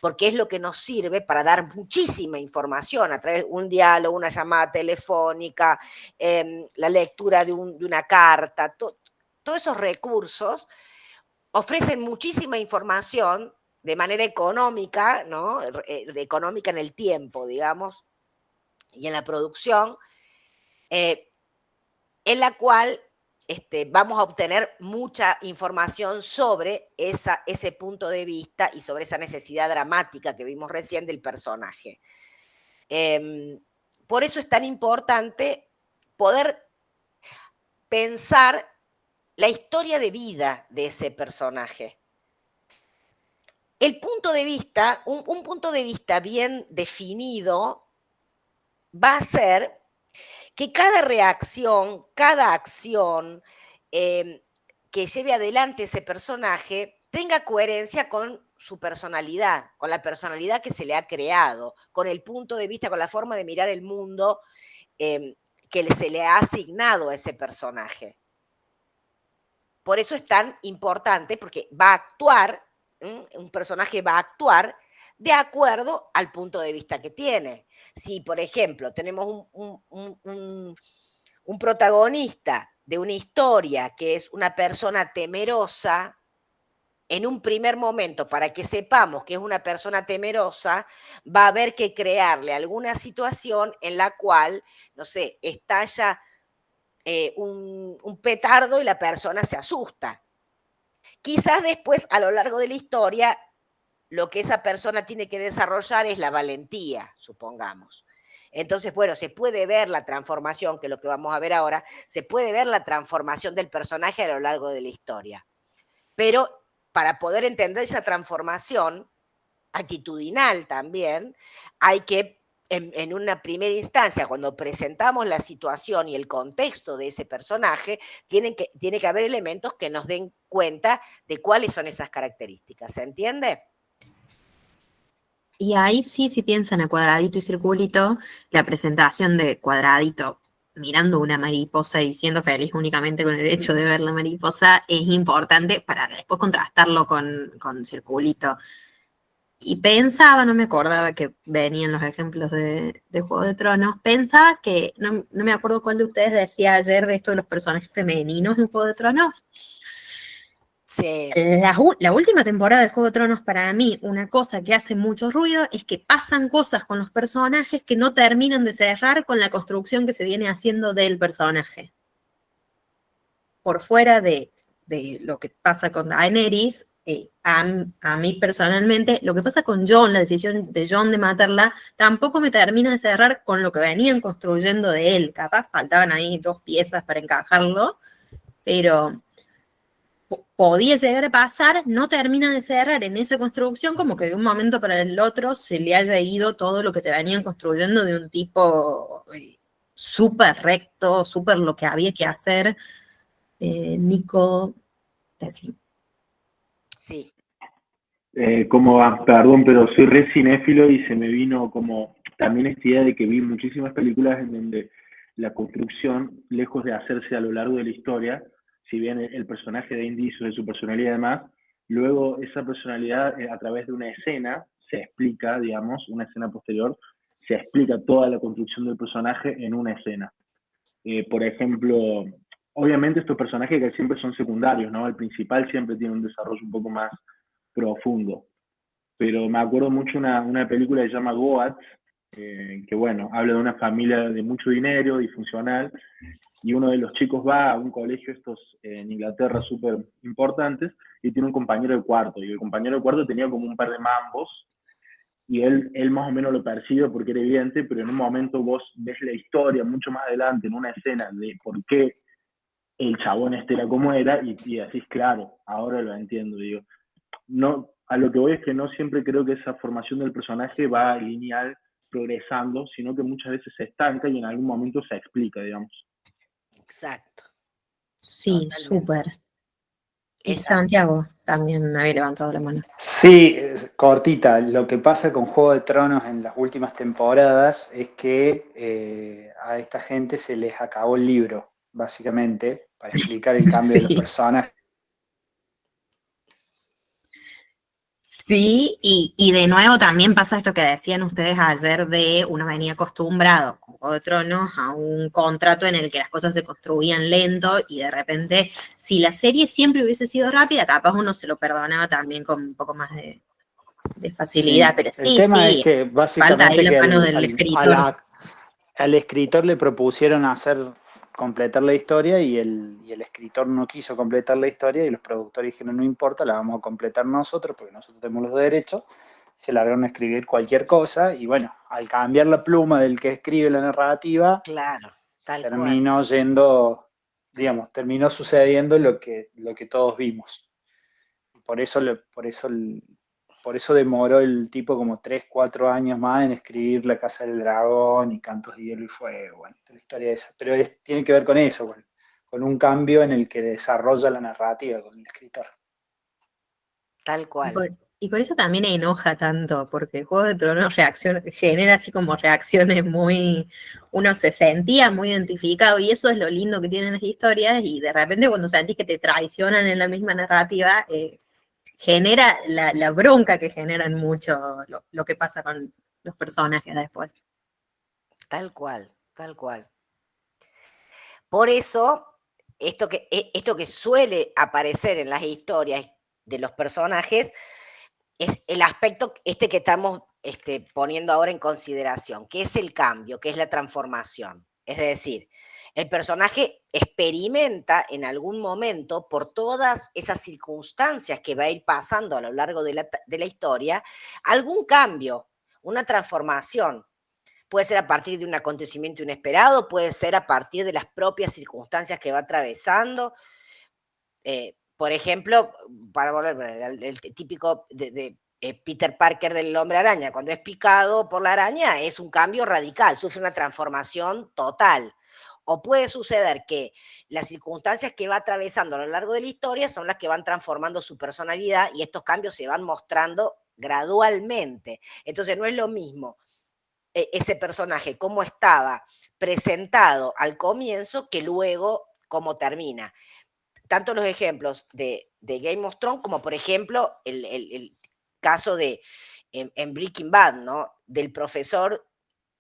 porque es lo que nos sirve para dar muchísima información a través de un diálogo, una llamada telefónica, la lectura de una carta. Todos esos recursos ofrecen muchísima información de manera económica, ¿no? Económica en el tiempo, digamos, y en la producción, en la cual vamos a obtener mucha información sobre ese punto de vista y sobre esa necesidad dramática que vimos recién del personaje. Por eso es tan importante poder pensar la historia de vida de ese personaje. El punto de vista, un punto de vista bien definido va a ser que cada reacción, cada acción que lleve adelante ese personaje tenga coherencia con su personalidad, con la personalidad que se le ha creado, con el punto de vista, con la forma de mirar el mundo que se le ha asignado a ese personaje. Por eso es tan importante, porque va a actuar, un personaje va a actuar de acuerdo al punto de vista que tiene. Si, por ejemplo, tenemos un protagonista de una historia que es una persona temerosa, en un primer momento, para que sepamos que es una persona temerosa, va a haber que crearle alguna situación en la cual, no sé, estalla un petardo y la persona se asusta. Quizás después, a lo largo de la historia, lo que esa persona tiene que desarrollar es la valentía, supongamos. Entonces, bueno, se puede ver la transformación, que es lo que vamos a ver ahora, se puede ver la transformación del personaje a lo largo de la historia. Pero para poder entender esa transformación actitudinal también, hay que, en una primera instancia, cuando presentamos la situación y el contexto de ese personaje, tiene que haber elementos que nos den cuenta de cuáles son esas características. ¿Se entiende? Y ahí sí, si piensan a Cuadradito y Circulito, la presentación de Cuadradito mirando una mariposa y siendo feliz únicamente con el hecho de ver la mariposa es importante para después contrastarlo con Circulito. Y pensaba, no me acordaba que venían los ejemplos de Juego de Tronos, pensaba que, no me acuerdo cuál de ustedes decía ayer de esto de los personajes femeninos en Juego de Tronos. Sí. La última temporada de Juego de Tronos, para mí, una cosa que hace mucho ruido es que pasan cosas con los personajes que no terminan de cerrar con la construcción que se viene haciendo del personaje. Por fuera de lo que pasa con Daenerys, a mí personalmente, lo que pasa con Jon, la decisión de Jon de matarla, tampoco me termina de cerrar con lo que venían construyendo de él. Capaz faltaban ahí 2 piezas para encajarlo, pero podía llegar a pasar, no termina de cerrar en esa construcción, como que de un momento para el otro se le haya ido todo lo que te venían construyendo de un tipo súper recto, súper lo que había que hacer. Nico, así. Sí. ¿Cómo va? Perdón, pero soy re cinéfilo y se me vino como también esta idea de que vi muchísimas películas en donde la construcción, lejos de hacerse a lo largo de la historia, si bien el personaje da indicios de su personalidad y demás, luego esa personalidad a través de una escena se explica, digamos, una escena posterior, se explica toda la construcción del personaje en una escena. Por ejemplo, obviamente estos personajes que siempre son secundarios, ¿no? El principal siempre tiene un desarrollo un poco más profundo. Pero me acuerdo mucho una película que se llama Goat, que bueno, habla de una familia de mucho dinero, disfuncional, y uno de los chicos va a un colegio estos en Inglaterra súper importantes y tiene un compañero de cuarto, y el compañero de cuarto tenía como un par de mambos, y él más o menos lo percibe porque era evidente, pero en un momento vos ves la historia mucho más adelante, en una escena de por qué el chabón era como era, y decís, claro, ahora lo entiendo, digo. No, a lo que voy es que no siempre creo que esa formación del personaje va lineal, progresando, sino que muchas veces se estanca y en algún momento se explica, digamos. Exacto. Sí, Totalmente. súper. Y Exacto. Santiago también había levantado la mano. Sí, cortita. Lo que pasa con Juego de Tronos en las últimas temporadas es que a esta gente se les acabó el libro, básicamente, para explicar el cambio de los Sí. personajes. Sí, y de nuevo también pasa esto que decían ustedes ayer de uno venía acostumbrado, como Juego de Tronos, a un contrato en el que las cosas se construían lento y de repente, si la serie siempre hubiese sido rápida, capaz uno se lo perdonaba también con un poco más de facilidad, Sí, pero el sí, tema sí, es que falta ahí básicamente la que mano del escritor. Al escritor le propusieron completar la historia y el escritor no quiso completar la historia y los productores dijeron, no importa, la vamos a completar nosotros porque nosotros tenemos los derechos. Se largaron a escribir cualquier cosa y bueno, al cambiar la pluma del que escribe la narrativa, Claro, tal cual. terminó yendo, digamos, terminó sucediendo lo que todos vimos. Por eso demoró el tipo como 3, 4 años más en escribir La Casa del Dragón y Cantos de Hielo y Fuego, bueno, la historia esa. Pero tiene que ver con eso, con un cambio en el que desarrolla la narrativa con el escritor. Tal cual. Y por eso también enoja tanto, porque Juego de Tronos genera así como reacciones muy... Uno se sentía muy identificado, y eso es lo lindo que tienen las historias, y de repente cuando sentís que te traicionan en la misma narrativa, genera la bronca que generan mucho lo que pasa con los personajes después. Tal cual, tal cual. Por eso, esto que suele aparecer en las historias de los personajes es el aspecto que estamos poniendo ahora en consideración, que es el cambio, que es la transformación. Es decir, el personaje experimenta en algún momento, por todas esas circunstancias que va a ir pasando a lo largo de la historia, algún cambio, una transformación. Puede ser a partir de un acontecimiento inesperado, puede ser a partir de las propias circunstancias que va atravesando. Por ejemplo, para volver el típico de Peter Parker del Hombre Araña, cuando es picado por la araña es un cambio radical, sufre una transformación total. O puede suceder que las circunstancias que va atravesando a lo largo de la historia son las que van transformando su personalidad y estos cambios se van mostrando gradualmente. Entonces no es lo mismo ese personaje como estaba presentado al comienzo que luego cómo termina. Tanto los ejemplos de Game of Thrones como, por ejemplo, el caso en Breaking Bad, ¿no? Del profesor,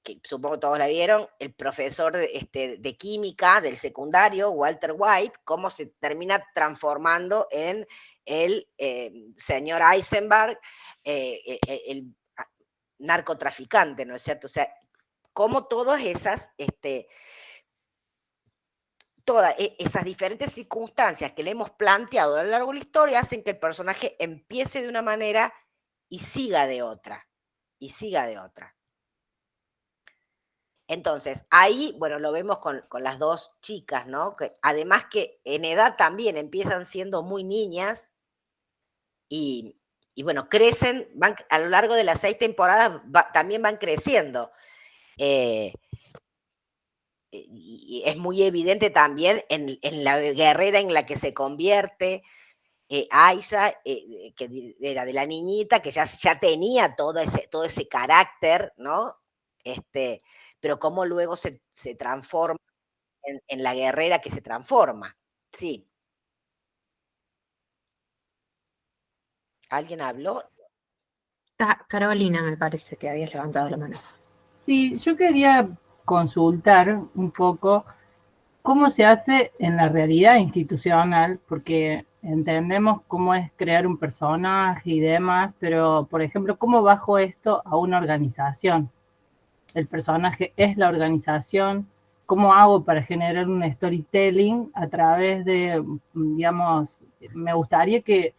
que supongo que todos la vieron, el profesor de química del secundario, Walter White, cómo se termina transformando en el señor Eisenberg, el narcotraficante, ¿no es cierto? O sea, cómo todas esas diferentes circunstancias que le hemos planteado a lo largo de la historia hacen que el personaje empiece de una manera y siga de otra, y siga de otra. Entonces, ahí, bueno, lo vemos con las dos chicas, ¿no? Que además que en edad también empiezan siendo muy niñas y bueno, crecen, van a lo largo de las 6 temporadas, también van creciendo. Y es muy evidente también en la guerrera en la que se convierte Aisha, que era de la niñita, que ya tenía todo ese carácter, ¿no? Pero cómo luego se transforma en la guerrera que se transforma. Sí. ¿Alguien habló? Carolina, me parece que habías levantado la mano. Sí, yo quería consultar un poco cómo se hace en la realidad institucional, porque entendemos cómo es crear un personaje y demás, pero, por ejemplo, ¿cómo bajo esto a una organización? El personaje es la organización. ¿Cómo hago para generar un storytelling a través de, digamos, me gustaría que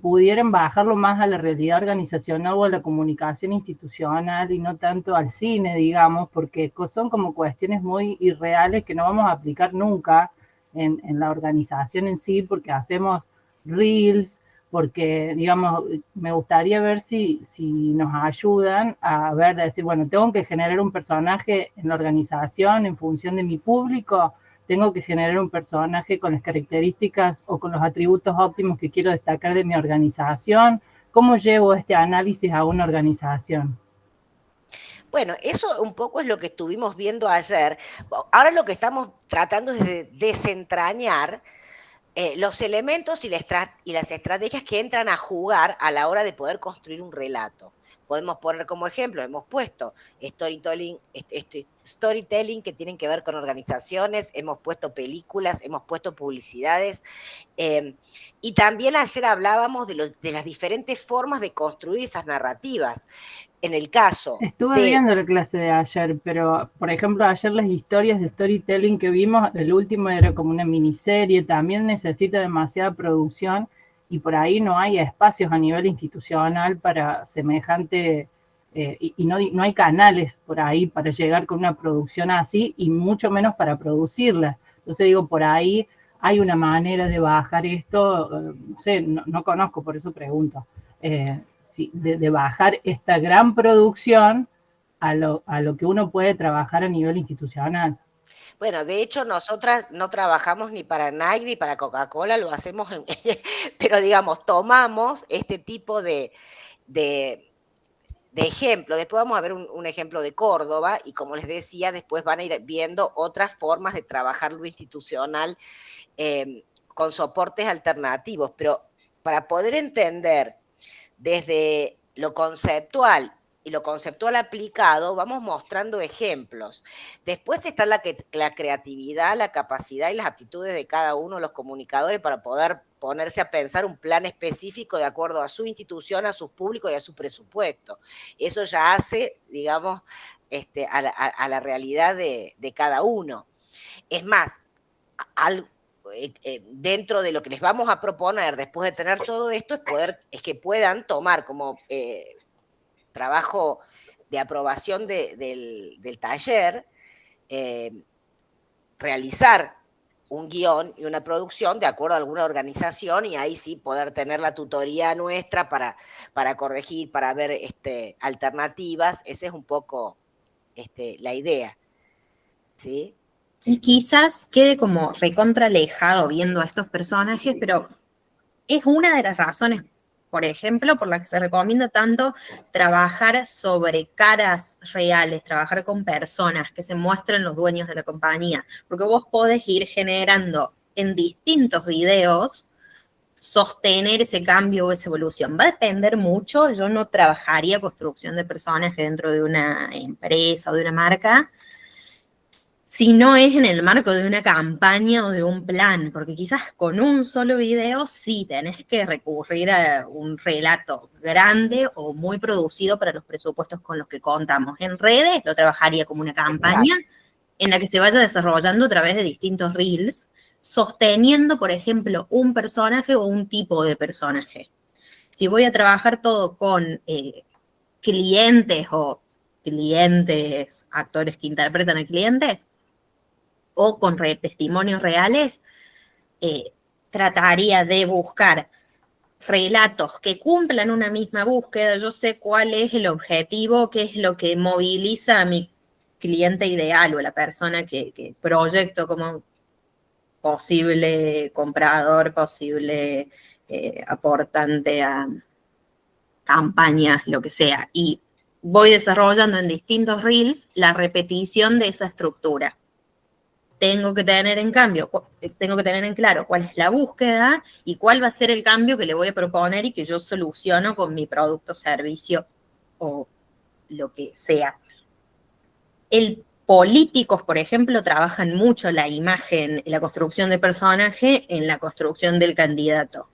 pudieran bajarlo más a la realidad organizacional o a la comunicación institucional y no tanto al cine, digamos, porque son como cuestiones muy irreales que no vamos a aplicar nunca en la organización en sí, porque hacemos reels, porque, digamos, me gustaría ver si nos ayudan a ver, decir, bueno, tengo que generar un personaje en la organización en función de mi público, tengo que generar un personaje con las características o con los atributos óptimos que quiero destacar de mi organización. ¿Cómo llevo este análisis a una organización? Bueno, eso un poco es lo que estuvimos viendo ayer. Ahora lo que estamos tratando es de desentrañar los elementos y las estrategias que entran a jugar a la hora de poder construir un relato. Podemos poner como ejemplo, hemos puesto storytelling que tienen que ver con organizaciones, hemos puesto películas, hemos puesto publicidades, y también ayer hablábamos de las diferentes formas de construir esas narrativas. En el caso Estuve viendo la clase de ayer, pero por ejemplo ayer las historias de storytelling que vimos, el último era como una miniserie, también necesita demasiada producción y por ahí no hay espacios a nivel institucional para semejante, y no hay canales por ahí para llegar con una producción así y mucho menos para producirla. Entonces digo, por ahí hay una manera de bajar esto, no sé, no conozco, por eso pregunto. Sí, de bajar esta gran producción a lo que uno puede trabajar a nivel institucional. Bueno, de hecho, nosotras no trabajamos ni para Nike ni para Coca-Cola, lo hacemos, pero digamos, tomamos este tipo de ejemplo. Después vamos a ver un ejemplo de Córdoba y como les decía, después van a ir viendo otras formas de trabajar lo institucional con soportes alternativos, pero para poder entender desde lo conceptual y lo conceptual aplicado, vamos mostrando ejemplos. Después está la creatividad, la capacidad y las aptitudes de cada uno de los comunicadores para poder ponerse a pensar un plan específico de acuerdo a su institución, a sus públicos y a su presupuesto. Eso ya hace, digamos, a la realidad de cada uno. Es más, dentro de lo que les vamos a proponer después de tener todo esto es que puedan tomar como trabajo de aprobación del taller, realizar un guión y una producción de acuerdo a alguna organización y ahí sí poder tener la tutoría nuestra para corregir, para ver alternativas. Esa es un poco la idea, ¿sí? Y quizás quede como recontra alejado viendo a estos personajes, pero es una de las razones, por ejemplo, por las que se recomienda tanto trabajar sobre caras reales, trabajar con personas que se muestren los dueños de la compañía, porque vos podés ir generando en distintos videos, sostener ese cambio o esa evolución. Va a depender mucho, yo no trabajaría construcción de personajes dentro de una empresa o de una marca, si no es en el marco de una campaña o de un plan, porque quizás con un solo video sí tenés que recurrir a un relato grande o muy producido para los presupuestos con los que contamos. En redes lo trabajaría como una campaña en la que se vaya desarrollando a través de distintos reels, sosteniendo, por ejemplo, un personaje o un tipo de personaje. Si voy a trabajar todo con clientes o clientes, actores que interpretan a clientes, o con testimonios reales, trataría de buscar relatos que cumplan una misma búsqueda. Yo sé cuál es el objetivo, qué es lo que moviliza a mi cliente ideal o a la persona que proyecto como posible comprador, posible aportante a campañas, lo que sea. Y voy desarrollando en distintos reels la repetición de esa estructura. Tengo que tener en claro cuál es la búsqueda y cuál va a ser el cambio que le voy a proponer y que yo soluciono con mi producto, servicio o lo que sea. Políticos, por ejemplo, trabajan mucho la imagen, la construcción de personaje en la construcción del candidato.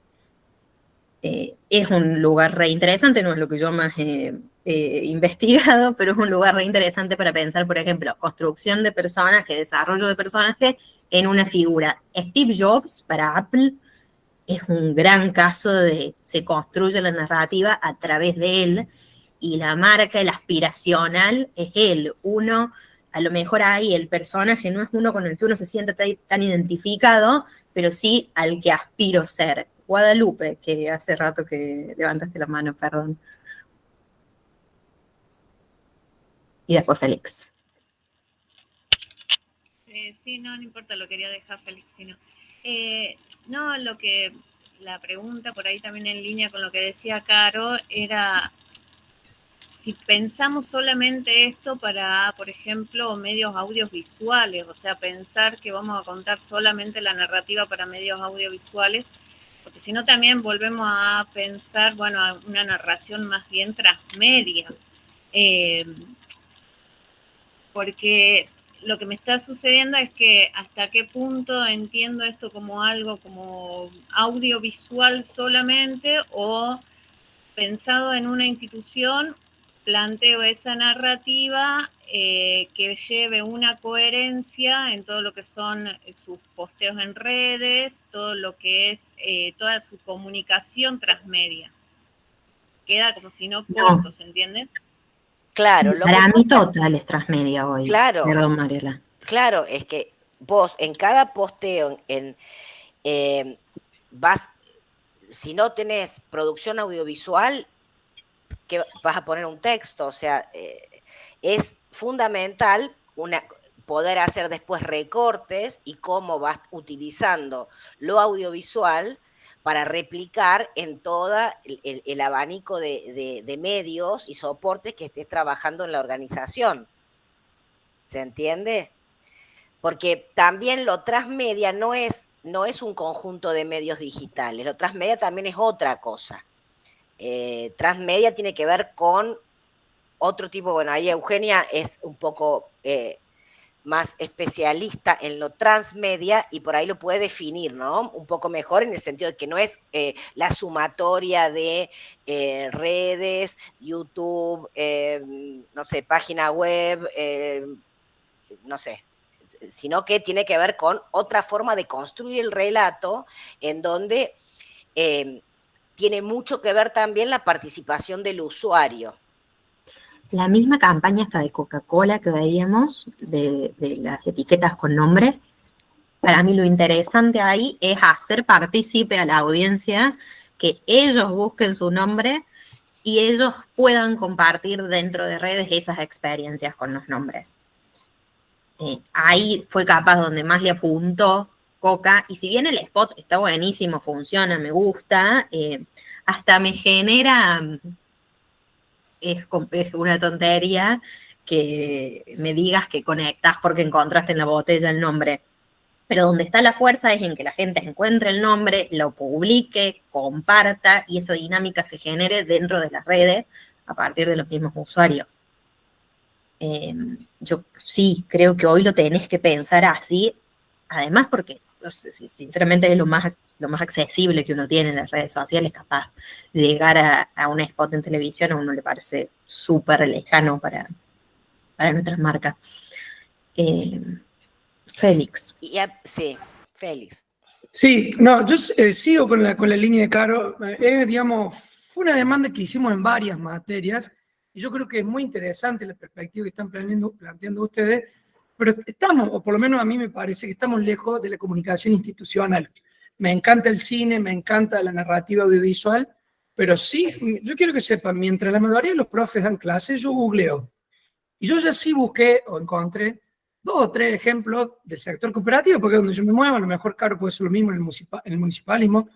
Es un lugar re interesante, no es lo que yo más he investigado, pero es un lugar re interesante para pensar, por ejemplo, construcción de personaje, desarrollo de personaje en una figura. Steve Jobs para Apple es un gran caso de se construye la narrativa a través de él y la marca, el aspiracional es él. Uno, a lo mejor ahí el personaje no es uno con el que uno se sienta tan identificado, pero sí al que aspiro ser. Guadalupe, que hace rato que levantaste la mano, perdón. Y después Félix. Sí, no importa, lo quería dejar Félix, sino. No, la pregunta por ahí también en línea con lo que decía Caro era si pensamos solamente esto para, por ejemplo, medios audiovisuales, o sea, pensar que vamos a contar solamente la narrativa para medios audiovisuales, porque porque si no también volvemos a pensar, bueno, a una narración más bien transmedia, porque lo que me está sucediendo es que hasta qué punto entiendo esto como algo como audiovisual solamente, o pensado en una institución, planteo esa narrativa que lleve una coherencia en todo lo que son sus posteos en redes, todo lo que es toda su comunicación transmedia. Queda como si no corto, ¿se entiende? Claro, Sí, lo para que mí pasa, total es transmedia hoy. claro, Perdón, Mariela. claro, es que vos en cada posteo, vas, si no tenés producción audiovisual, que vas a poner un texto, o sea, es fundamental poder hacer después recortes y cómo vas utilizando lo audiovisual para replicar en todo el abanico de medios y soportes que estés trabajando en la organización. ¿Se entiende? Porque también lo transmedia no es un conjunto de medios digitales, lo transmedia también es otra cosa. Transmedia tiene que ver con otro tipo, bueno, ahí Eugenia es un poco más especialista en lo transmedia y por ahí lo puede definir, ¿no? Un poco mejor en el sentido de que no es la sumatoria de redes, YouTube, no sé, página web, no sé, sino que tiene que ver con otra forma de construir el relato en donde tiene mucho que ver también la participación del usuario. La misma campaña hasta de Coca-Cola que veíamos, de las etiquetas con nombres, para mí lo interesante ahí es hacer partícipe a la audiencia, que ellos busquen su nombre y ellos puedan compartir dentro de redes esas experiencias con los nombres. Ahí fue capaz donde más le apuntó Coca, y si bien el spot está buenísimo, funciona, me gusta, hasta me genera, es una tontería que me digas que conectas porque encontraste en la botella el nombre. Pero donde está la fuerza es en que la gente encuentre el nombre, lo publique, comparta y esa dinámica se genere dentro de las redes a partir de los mismos usuarios. Yo sí creo que hoy lo tenés que pensar así, además porque sinceramente es lo más accesible que uno tiene en las redes sociales, capaz llegar a un spot en televisión a uno le parece súper lejano para nuestras marcas. Félix. Sí, Félix. Sí, no, yo sigo con la línea de Caro. Digamos, fue una demanda que hicimos en varias materias y yo creo que es muy interesante la perspectiva que están planteando ustedes, pero estamos, o por lo menos a mí me parece que estamos lejos de la comunicación institucional. Me encanta el cine, me encanta la narrativa audiovisual, pero sí, yo quiero que sepan, mientras la mayoría de los profes dan clases, yo googleo. Y yo ya sí busqué o encontré 2 o 3 ejemplos del sector cooperativo, porque es donde yo me muevo, a lo mejor, Caro, puede ser lo mismo en el municipalismo,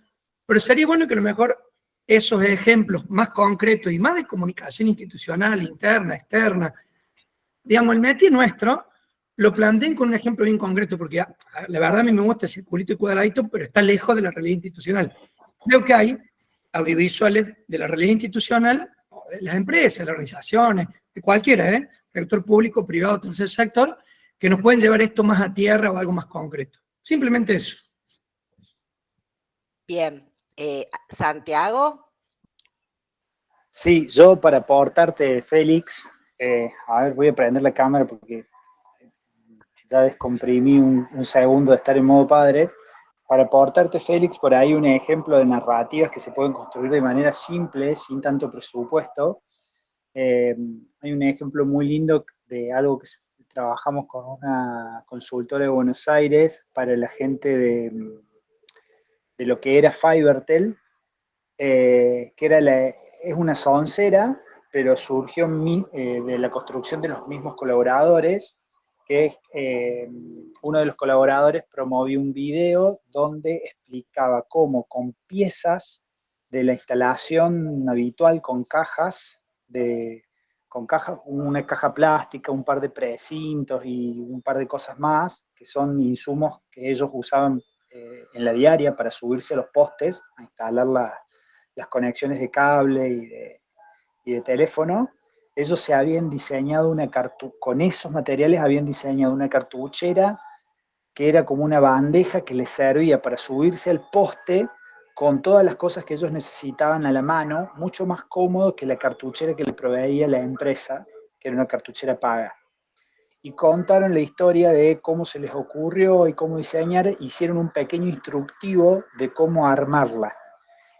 pero sería bueno que a lo mejor esos ejemplos más concretos y más de comunicación institucional, interna, externa, digamos, el METI nuestro, lo planteen con un ejemplo bien concreto, porque la verdad a mí me gusta el circulito y cuadradito, pero está lejos de la realidad institucional. Creo que hay audiovisuales de la realidad institucional, de las empresas, las organizaciones, de cualquiera, sector público, privado, tercer sector, que nos pueden llevar esto más a tierra o algo más concreto. Simplemente eso. Bien. Santiago. Sí, yo para aportarte, Félix, a ver, voy a prender la cámara porque ya descomprimí un segundo de estar en modo padre. Para aportarte, Félix, por ahí un ejemplo de narrativas que se pueden construir de manera simple, sin tanto presupuesto. Hay un ejemplo muy lindo de algo que trabajamos con una consultora de Buenos Aires para la gente de lo que era Fivertel, que es una soncera, pero surgió de la construcción de los mismos colaboradores, que uno de los colaboradores promovió un video donde explicaba cómo con piezas de la instalación habitual con cajas, una caja plástica, un par de precintos y un par de cosas más, que son insumos que ellos usaban en la diaria para subirse a los postes, a instalar las conexiones de cable y de teléfono. Ellos se habían diseñado con esos materiales habían diseñado una cartuchera que era como una bandeja que les servía para subirse al poste con todas las cosas que ellos necesitaban a la mano, mucho más cómodo que la cartuchera que le proveía la empresa, que era una cartuchera paga. Y contaron la historia de cómo se les ocurrió y cómo diseñar, hicieron un pequeño instructivo de cómo armarla.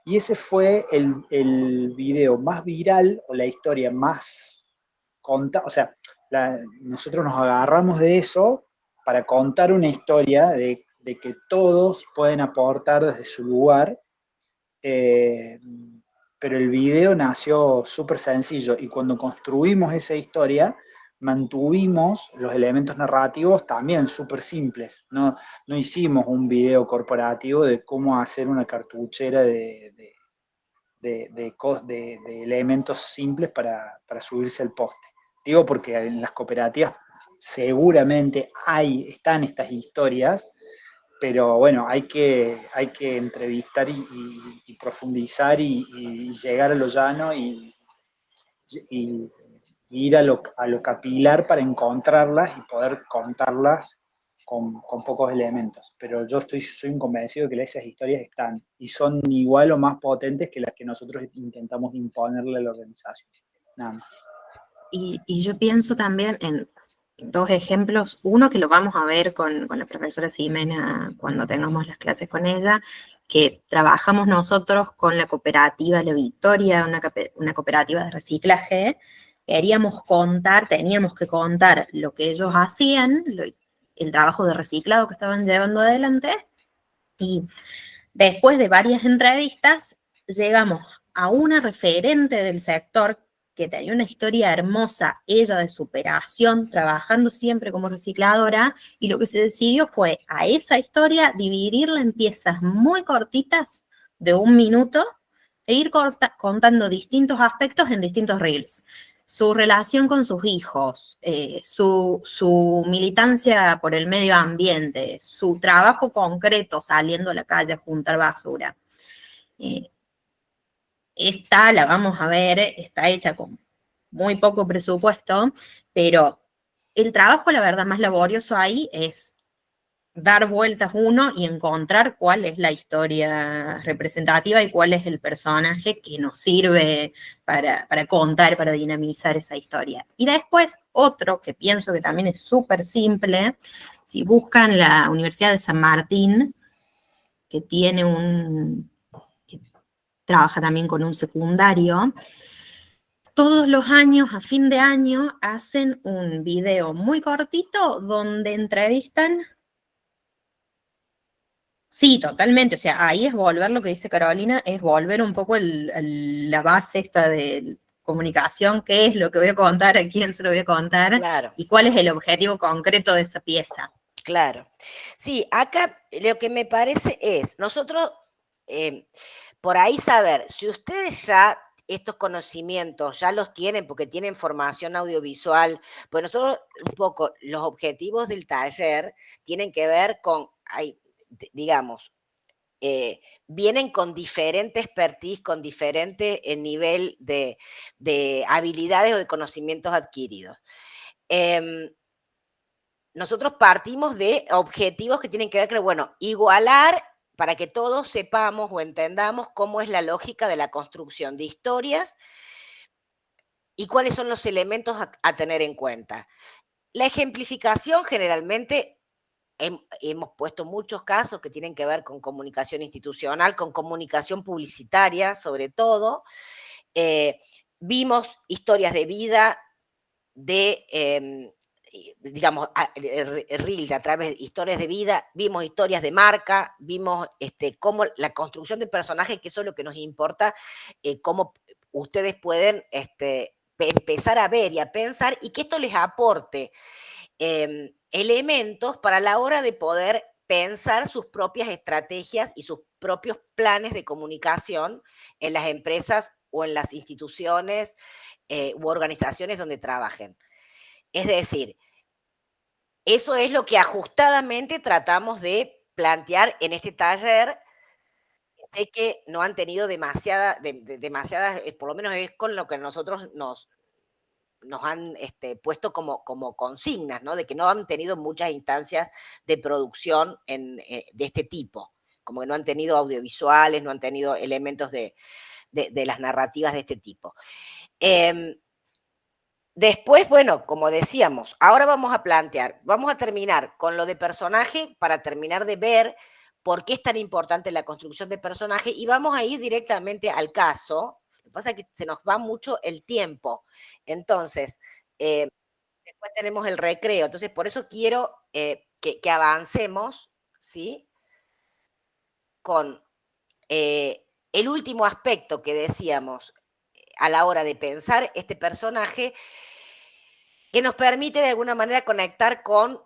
Y ese fue el video más viral, o la historia más contada, o sea, nosotros nos agarramos de eso para contar una historia de que todos pueden aportar desde su lugar, pero el video nació súper sencillo, y cuando construimos esa historia, mantuvimos los elementos narrativos también súper simples. No hicimos un video corporativo de cómo hacer una cartuchera de elementos simples para subirse al poste. Digo porque en las cooperativas seguramente están estas historias, pero bueno, hay que entrevistar y profundizar y llegar a lo llano y ir a lo capilar para encontrarlas y poder contarlas con pocos elementos. Pero yo soy un convencido de que esas historias están y son igual o más potentes que las que nosotros intentamos imponerle a la organización. Nada más. Y yo pienso también en dos ejemplos. Uno que lo vamos a ver con la profesora Ximena cuando tengamos las clases con ella, que trabajamos nosotros con la cooperativa La Victoria, una cooperativa de reciclaje. Teníamos que contar lo que ellos hacían, el trabajo de reciclado que estaban llevando adelante, y después de varias entrevistas llegamos a una referente del sector que tenía una historia hermosa, ella de superación, trabajando siempre como recicladora, y lo que se decidió fue a esa historia dividirla en piezas muy cortitas de 1 minuto e ir contando distintos aspectos en distintos reels. Su relación con sus hijos, su militancia por el medio ambiente, su trabajo concreto saliendo a la calle a juntar basura. Esta la vamos a ver, está hecha con muy poco presupuesto, pero el trabajo, la verdad, más laborioso ahí es dar vueltas uno y encontrar cuál es la historia representativa y cuál es el personaje que nos sirve para contar, para dinamizar esa historia. Y después, otro que pienso que también es súper simple, si buscan la Universidad de San Martín, que tiene que trabaja también con un secundario, todos los años, a fin de año, hacen un video muy cortito donde entrevistan. Sí, totalmente. O sea, ahí es volver lo que dice Carolina, es volver un poco la base esta de comunicación, qué es lo que voy a contar, a quién se lo voy a contar, Claro. Y cuál es el objetivo concreto de esa pieza. Claro. Sí, acá lo que me parece es, nosotros, por ahí saber, si ustedes ya estos conocimientos ya los tienen porque tienen formación audiovisual, pues nosotros un poco los objetivos del taller tienen que ver con, digamos, vienen con diferente expertise, con diferente nivel de habilidades o de conocimientos adquiridos. Nosotros partimos de objetivos que tienen que ver con, bueno, igualar para que todos sepamos o entendamos cómo es la lógica de la construcción de historias y cuáles son los elementos a tener en cuenta. La ejemplificación generalmente hemos puesto muchos casos que tienen que ver con comunicación institucional, con comunicación publicitaria sobre todo. Vimos historias de vida digamos, reels a través de historias de vida, vimos historias de marca, vimos cómo la construcción de personajes, que eso es lo que nos importa, cómo ustedes pueden empezar a ver y a pensar y que esto les aporte elementos para la hora de poder pensar sus propias estrategias y sus propios planes de comunicación en las empresas o en las instituciones u organizaciones donde trabajen. Es decir, eso es lo que ajustadamente tratamos de plantear en este taller. Sé que no han tenido demasiadas, por lo menos es con lo que nosotros nos han puesto como consignas, ¿no? De que no han tenido muchas instancias de producción de este tipo, como que no han tenido audiovisuales, no han tenido elementos de las narrativas de este tipo. Después, bueno, como decíamos, ahora vamos a terminar con lo de personaje para terminar de ver por qué es tan importante la construcción de personaje y vamos a ir directamente al caso. Lo que pasa es que se nos va mucho el tiempo. Entonces, después tenemos el recreo. Entonces, por eso quiero que avancemos, ¿sí? Con el último aspecto que decíamos a la hora de pensar este personaje, que nos permite de alguna manera conectar con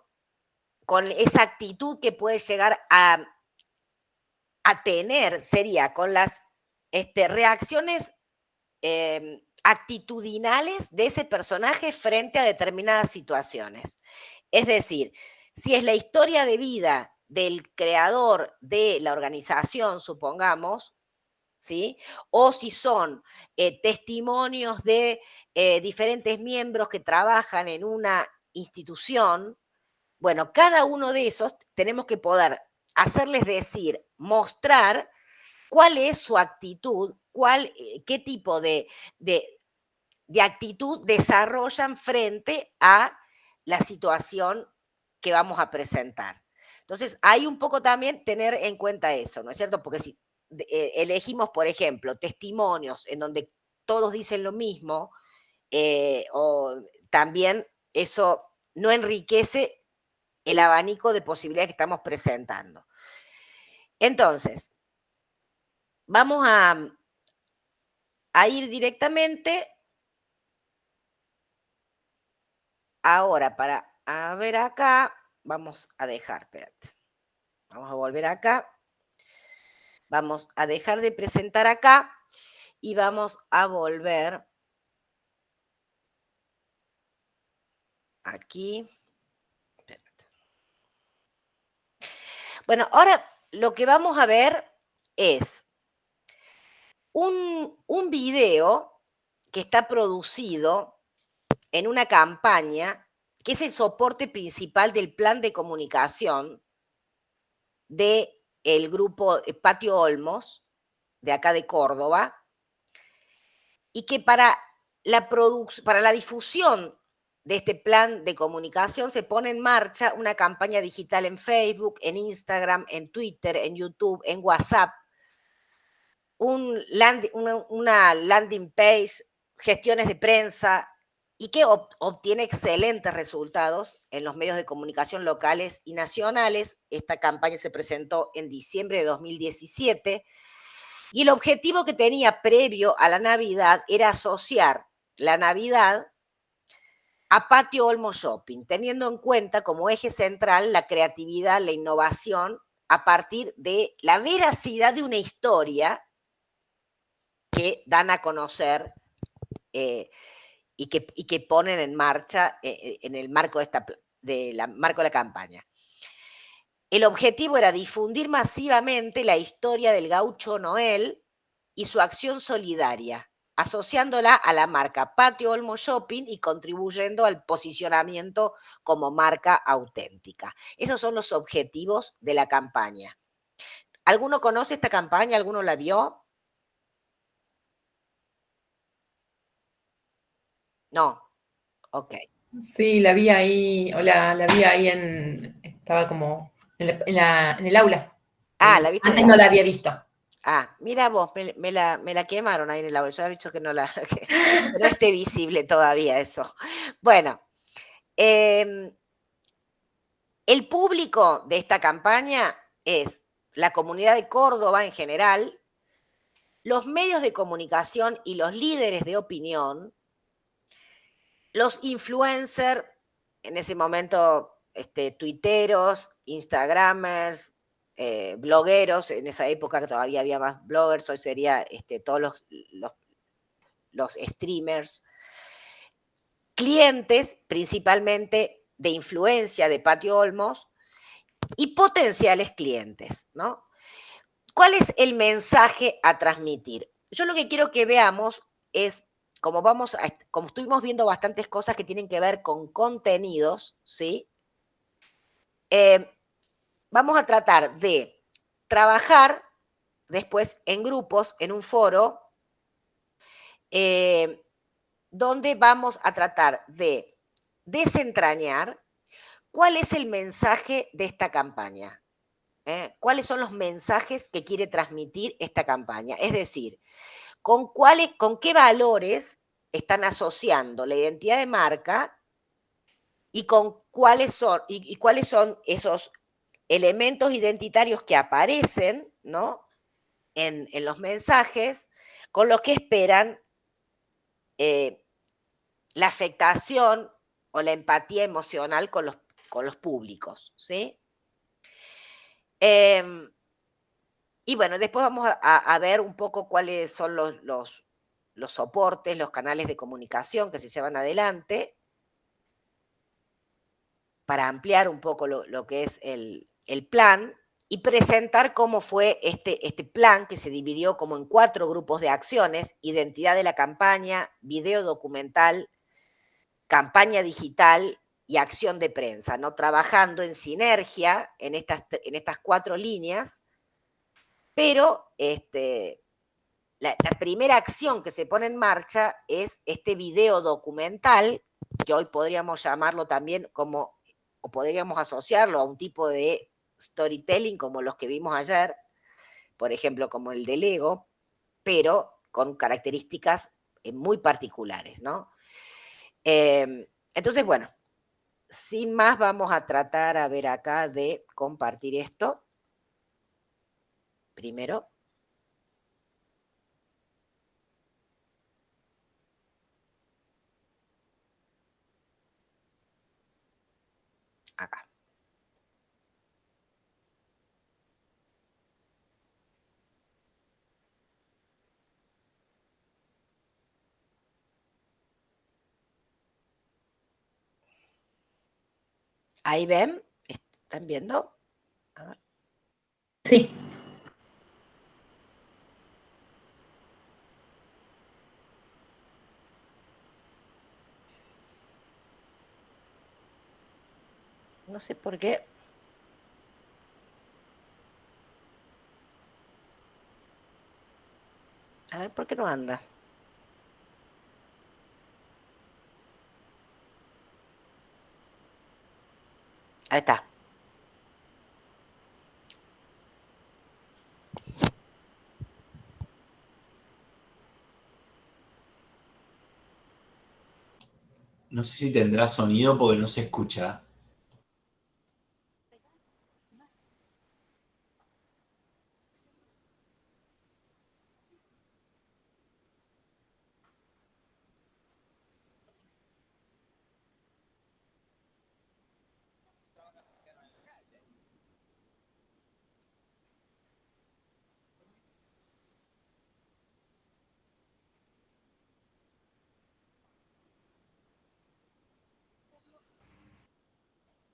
esa actitud que puede llegar a tener, sería con las reacciones actitudinales de ese personaje frente a determinadas situaciones. Es decir, si es la historia de vida del creador de la organización, supongamos, ¿sí? O si son testimonios de diferentes miembros que trabajan en una institución, bueno, cada uno de esos tenemos que poder hacerles decir, mostrar cuál es su actitud, qué tipo de actitud desarrollan frente a la situación que vamos a presentar. Entonces, hay un poco también tener en cuenta eso, ¿no es cierto? Porque si elegimos, por ejemplo, testimonios en donde todos dicen lo mismo, o también eso no enriquece el abanico de posibilidades que estamos presentando. Entonces, vamos a ir directamente ahora a ver acá, vamos a dejar, espérate, vamos a volver acá, vamos a dejar de presentar acá y vamos a volver aquí. Espérate. Bueno, ahora lo que vamos a ver es un video que está producido en una campaña que es el soporte principal del plan de comunicación del grupo Patio Olmos, de acá de Córdoba, y que para la difusión de este plan de comunicación se pone en marcha una campaña digital en Facebook, en Instagram, en Twitter, en YouTube, en WhatsApp, una landing page, gestiones de prensa, y que obtiene excelentes resultados en los medios de comunicación locales y nacionales. Esta campaña se presentó en diciembre de 2017 y el objetivo que tenía previo a la Navidad era asociar la Navidad a Patio Olmos Shopping, teniendo en cuenta como eje central la creatividad, la innovación, a partir de la veracidad de una historia que dan a conocer y que ponen en marcha en el marco de la campaña. El objetivo era difundir masivamente la historia del gaucho Noel y su acción solidaria, asociándola a la marca Patio Olmos Shopping y contribuyendo al posicionamiento como marca auténtica. Esos son los objetivos de la campaña. ¿Alguno conoce esta campaña? ¿Alguno la vio? No. Ok. Sí, la vi ahí, la vi ahí estaba como en el aula. Ah, la viste. Antes no la había visto. Ah, mira vos, me la quemaron ahí en el aula. Yo había dicho que no esté visible todavía eso. Bueno, el público de esta campaña es la comunidad de Córdoba en general, los medios de comunicación y los líderes de opinión, los influencers, en ese momento tuiteros, instagramers, blogueros, en esa época que todavía había más bloggers, hoy sería todos los streamers, clientes principalmente de influencia de Patio Olmos y potenciales clientes, ¿no? ¿Cuál es el mensaje a transmitir? Yo lo que quiero que veamos es, como estuvimos viendo bastantes cosas que tienen que ver con contenidos, ¿sí? Vamos a tratar de trabajar después en grupos, en un foro, donde vamos a tratar de desentrañar cuál es el mensaje de esta campaña. ¿Cuáles son los mensajes que quiere transmitir esta campaña? Es decir, con qué valores están asociando la identidad de marca y con cuáles son esos elementos identitarios que aparecen, ¿no? en los mensajes, con los que esperan la afectación o la empatía emocional con los públicos, ¿sí? Y bueno, después vamos a ver un poco cuáles son los soportes, los canales de comunicación que se llevan adelante para ampliar un poco lo que es el plan y presentar cómo fue este plan que se dividió como en 4 grupos de acciones: identidad de la campaña, video documental, campaña digital y acción de prensa, ¿no? Trabajando en sinergia en estas 4 líneas, pero la primera acción que se pone en marcha es este video documental, que hoy podríamos llamarlo también o podríamos asociarlo a un tipo de storytelling como los que vimos ayer, por ejemplo, como el de Lego, pero con características muy particulares, ¿no? Entonces, bueno, sin más vamos a tratar, a ver acá, de compartir esto. Primero. Acá. ¿Ahí ven? ¿Están viendo? A ver. Sí. No sé por qué. A ver, ¿por qué no anda? Ahí está. No sé si tendrá sonido porque no se escucha.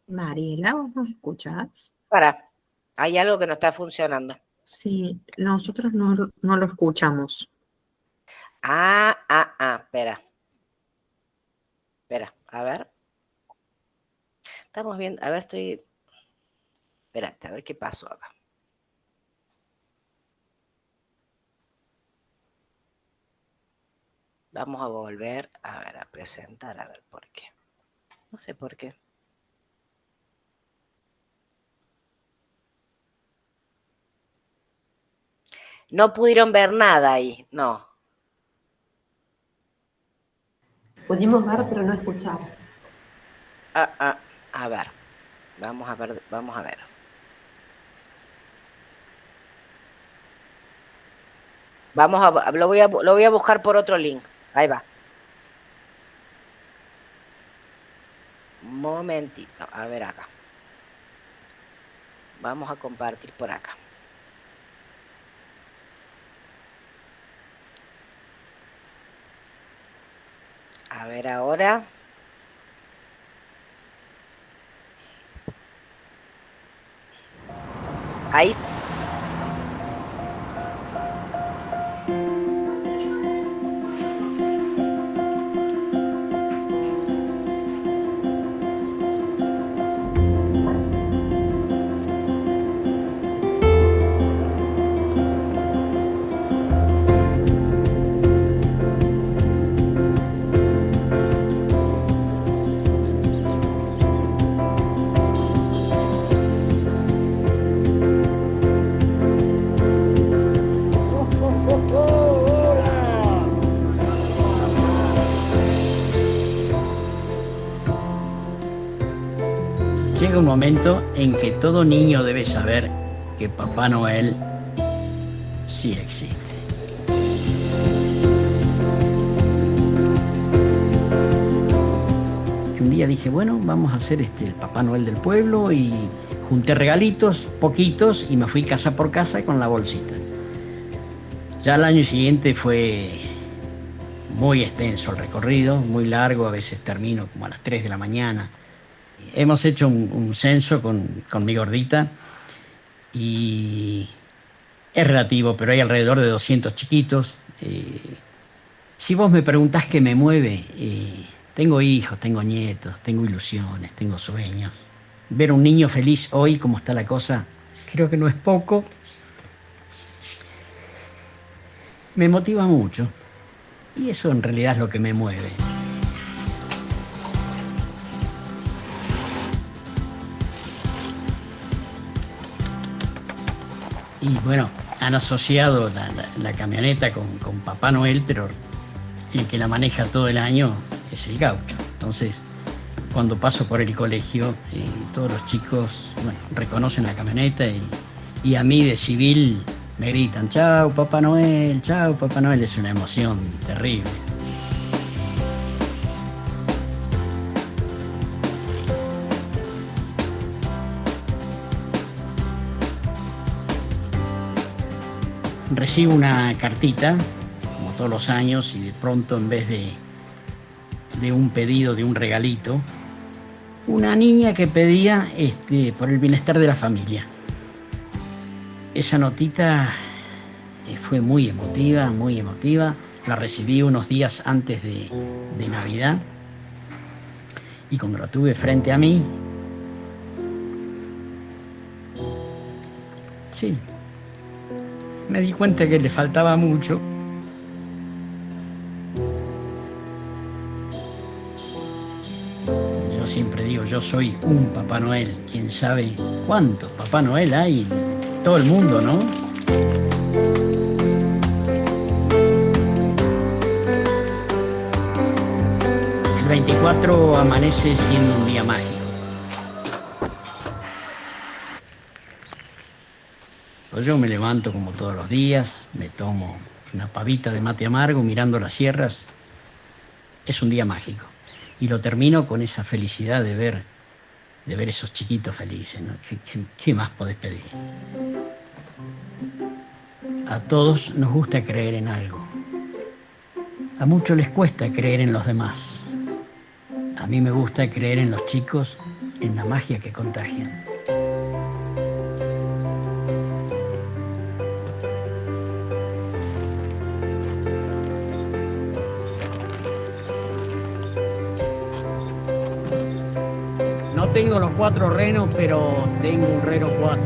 Mariela, ¿vos nos escuchás? Hay algo que no está funcionando. Sí, nosotros no lo escuchamos. Espera. Espera, a ver. Estamos viendo, a ver, Espérate, a ver qué pasó acá. Vamos a volver a ver, a presentar, a ver por qué. No sé por qué. No pudieron ver nada ahí, no. Pudimos ver, pero no escuchar. A ver. Vamos a ver, vamos a ver. Lo voy a buscar por otro link. Ahí va. Un momentito, a ver acá. Vamos a compartir por acá. A ver ahora. Ahí. Llega un momento en que todo niño debe saber que Papá Noel sí existe. Y un día dije, bueno, vamos a hacer el Papá Noel del pueblo, y junté regalitos, poquitos, y me fui casa por casa con la bolsita. Ya al año siguiente fue muy extenso el recorrido, muy largo, a veces termino como a las 3 de la mañana. Hemos hecho un censo con mi gordita y es relativo, pero hay alrededor de 200 chiquitos. Si vos me preguntás qué me mueve, tengo hijos, tengo nietos, tengo ilusiones, tengo sueños. Ver un niño feliz hoy, como está la cosa, creo que no es poco. Me motiva mucho y eso en realidad es lo que me mueve. Y bueno, han asociado la camioneta con Papá Noel, pero el que la maneja todo el año es el gaucho. Entonces, cuando paso por el colegio, todos los chicos, bueno, reconocen la camioneta y a mí de civil me gritan, chao Papá Noel, chao Papá Noel. Es una emoción terrible. Recibo una cartita, como todos los años, y de pronto, en vez de un pedido, de un regalito, una niña que pedía por el bienestar de la familia. Esa notita fue muy emotiva, muy emotiva. La recibí unos días antes de Navidad, y cuando la tuve frente a mí, sí, me di cuenta que le faltaba mucho. Yo siempre digo, yo soy un Papá Noel. ¿Quién sabe cuántos Papá Noel hay en todo el mundo, no? El 24 amanece siendo un día mágico. Pues yo me levanto como todos los días, me tomo una pavita de mate amargo mirando las sierras. Es un día mágico. Y lo termino con esa felicidad de ver esos chiquitos felices, ¿no? ¿Qué más podés pedir? A todos nos gusta creer en algo. A muchos les cuesta creer en los demás. A mí me gusta creer en los chicos, en la magia que contagian. No tengo los 4 renos, pero tengo un reno 4.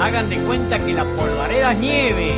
Hagan de cuenta que la polvareda es nieve.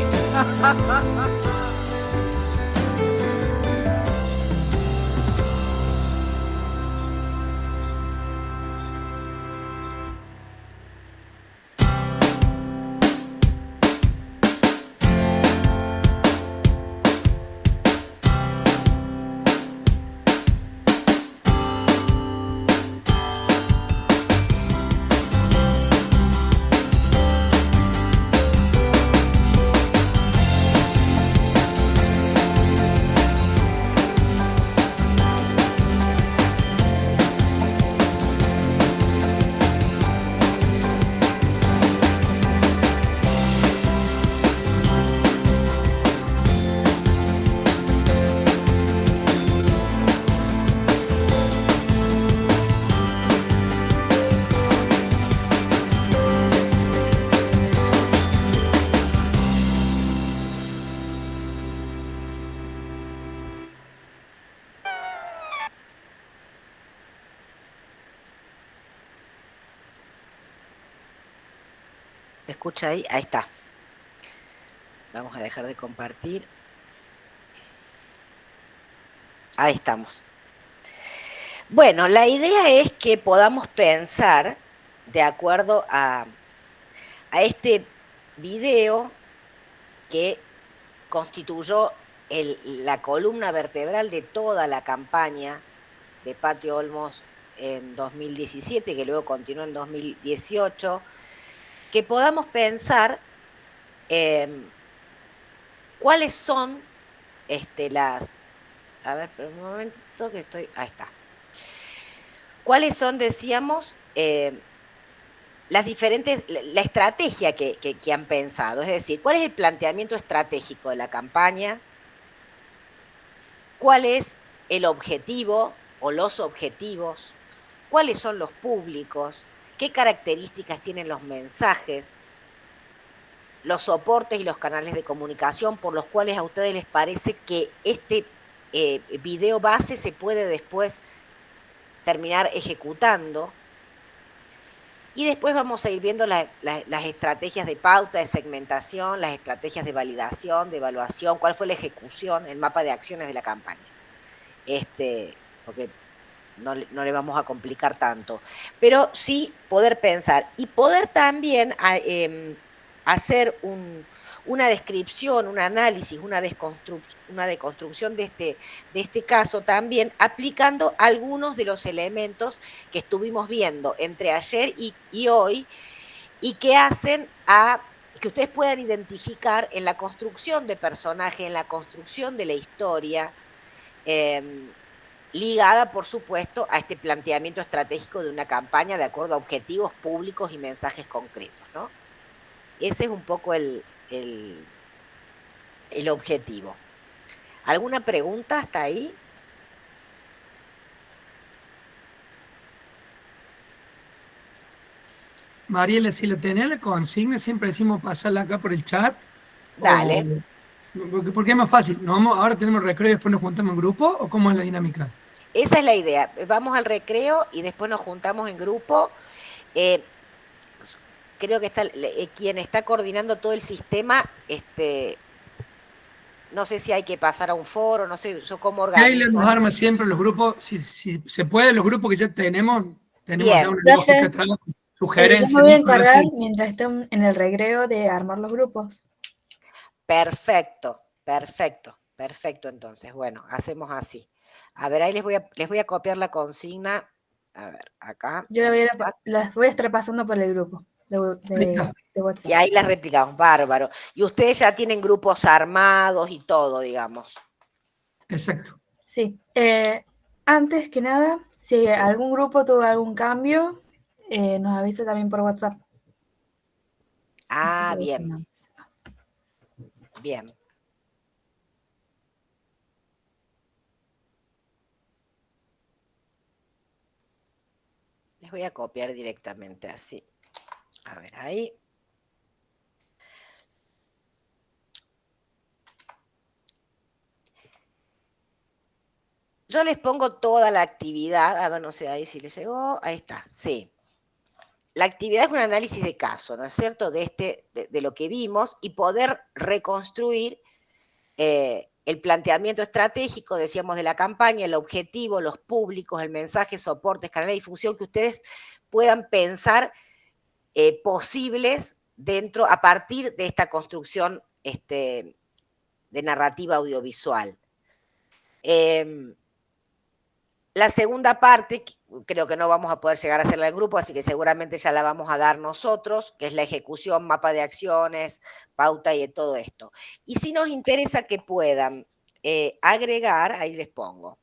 ¿Me escucha ahí? Ahí está. Vamos a dejar de compartir. Ahí estamos. Bueno, la idea es que podamos pensar, de acuerdo a este video que constituyó la columna vertebral de toda la campaña de Patio Olmos en 2017, que luego continuó en 2018, que podamos pensar cuáles son las... A ver, pero un momentito que estoy... Ahí está. ¿Cuáles son, decíamos, las diferentes, la estrategia que han pensado? Es decir, ¿cuál es el planteamiento estratégico de la campaña? ¿Cuál es el objetivo o los objetivos? ¿Cuáles son los públicos? ¿Qué características tienen los mensajes? Los soportes y los canales de comunicación por los cuales a ustedes les parece que este video base se puede después terminar ejecutando. Y después vamos a ir viendo las estrategias de pauta, de segmentación, las estrategias de validación, de evaluación, cuál fue la ejecución, el mapa de acciones de la campaña. Porque no le vamos a complicar tanto. Pero sí poder pensar y poder también hacer una descripción, un análisis, una deconstrucción de este caso también, aplicando algunos de los elementos que estuvimos viendo entre ayer y hoy, y que hacen que ustedes puedan identificar en la construcción de personaje, en la construcción de la historia, ligada, por supuesto, a este planteamiento estratégico de una campaña de acuerdo a objetivos públicos y mensajes concretos, ¿no? Ese es un poco el objetivo. ¿Alguna pregunta hasta ahí? Mariela, si la tenés la consigna, siempre decimos pasarla acá por el chat. Dale. Porque es más fácil. Ahora tenemos recreo y después nos juntamos en grupo, ¿o cómo es la dinámica? Esa es la idea. Vamos al recreo y después nos juntamos en grupo. Creo que quien está coordinando todo el sistema, no sé si hay que pasar a un foro, no sé yo cómo Keila nos organizo. arma siempre los grupos, si se puede, los grupos que ya tenemos ya Bien. una Profe, lógica atrás, yo sugerencias. me voy a ¿no? Para ver encargar, si- mientras estén en el recreo, de armar los grupos. Perfecto, perfecto, perfecto. Entonces, bueno, hacemos así. A ver, ahí les voy a copiar la consigna. A ver, acá. Yo las voy a estar pasando por el grupo de WhatsApp. Y ahí las replicamos, bárbaro. Y ustedes ya tienen grupos armados y todo, digamos. Exacto. Sí. Antes que nada, si algún grupo tuvo algún cambio, nos avisa también por WhatsApp. Ah, bien. Bien. Les voy a copiar directamente así. A ver, ahí. Yo les pongo toda la actividad. A ver, no sé, ahí si les llegó. Ahí está, sí. La actividad es un análisis de caso, ¿no es cierto? De lo que vimos y poder reconstruir el planteamiento estratégico, decíamos, de la campaña, el objetivo, los públicos, el mensaje, soportes, canales de difusión que ustedes puedan pensar posibles a partir de esta construcción de narrativa audiovisual. La segunda parte, creo que no vamos a poder llegar a hacerla en grupo, así que seguramente ya la vamos a dar nosotros, que es la ejecución, mapa de acciones, pauta y de todo esto. Y si nos interesa que puedan agregar, ahí les pongo.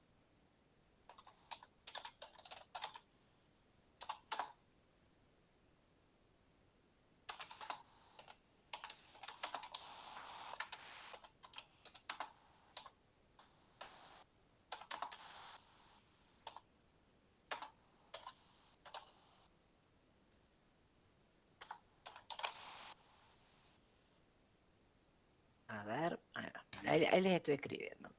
A ver, ahí les estoy escribiendo.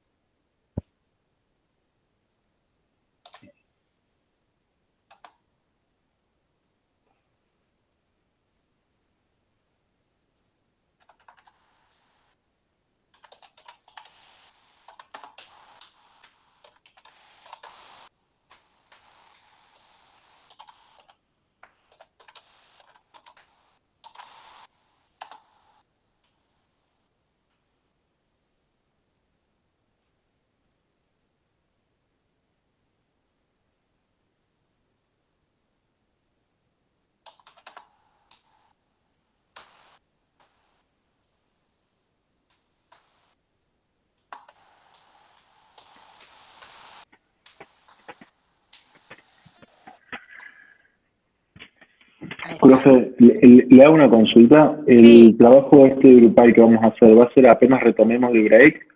Profe, le hago una consulta. El trabajo este grupal que vamos a hacer, ¿va a ser apenas retomemos el break?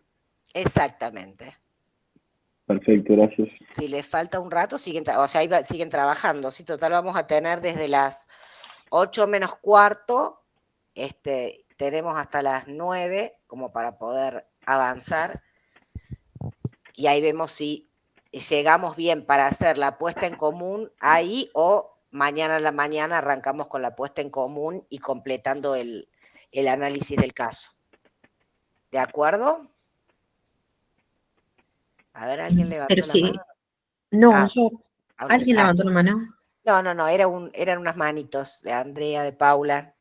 Exactamente. Perfecto, gracias. Si les falta un rato, siguen, siguen trabajando. Sí, total, vamos a tener desde las 8 menos cuarto, tenemos hasta las 9 como para poder avanzar. Y ahí vemos si llegamos bien para hacer la puesta en común ahí o mañana a la mañana arrancamos con la puesta en común y completando el análisis del caso. ¿De acuerdo? A ver, ¿alguien levantó Pero la sí, mano? no, Ah, ¿alguien levantó la mano? No, eran unas manitos de Andrea, de Paula.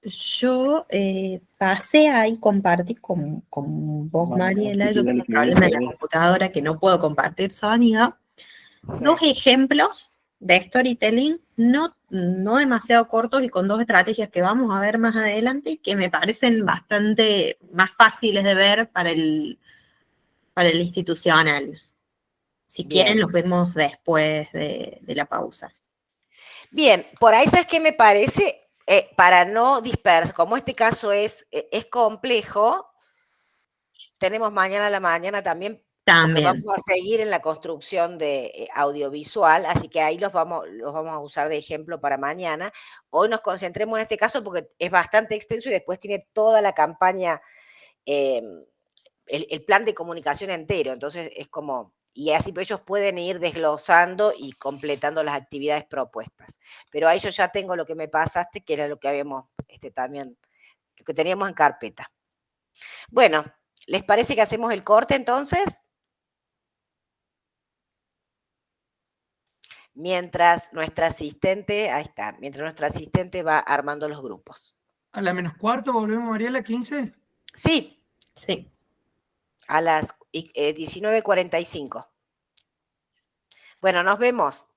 Yo pasé ahí, compartí con vos, Mariela. Yo tengo un problema en la computadora que no puedo compartir sonido. Dos ejemplos de storytelling, no demasiado cortos y con dos estrategias que vamos a ver más adelante y que me parecen bastante más fáciles de ver para el institucional. Si Bien. quieren, los vemos después de la pausa. Bien, por ahí, ¿sabes qué me parece? Para no dispersar, como este caso es complejo, tenemos mañana a la mañana también, porque vamos a seguir en la construcción de audiovisual, así que ahí los vamos a usar de ejemplo para mañana. Hoy nos concentremos en este caso porque es bastante extenso y después tiene toda la campaña, el plan de comunicación entero, entonces es como, y así pues ellos pueden ir desglosando y completando las actividades propuestas. Pero ahí yo ya tengo lo que me pasaste, que era lo que habíamos también, lo que teníamos en carpeta. Bueno, ¿les parece que hacemos el corte entonces? Mientras nuestra asistente, ahí está, mientras nuestra asistente va armando los grupos. ¿A la menos cuarto volvemos, Mariela, 15? Sí. Sí. A las 19:45. Bueno, nos vemos.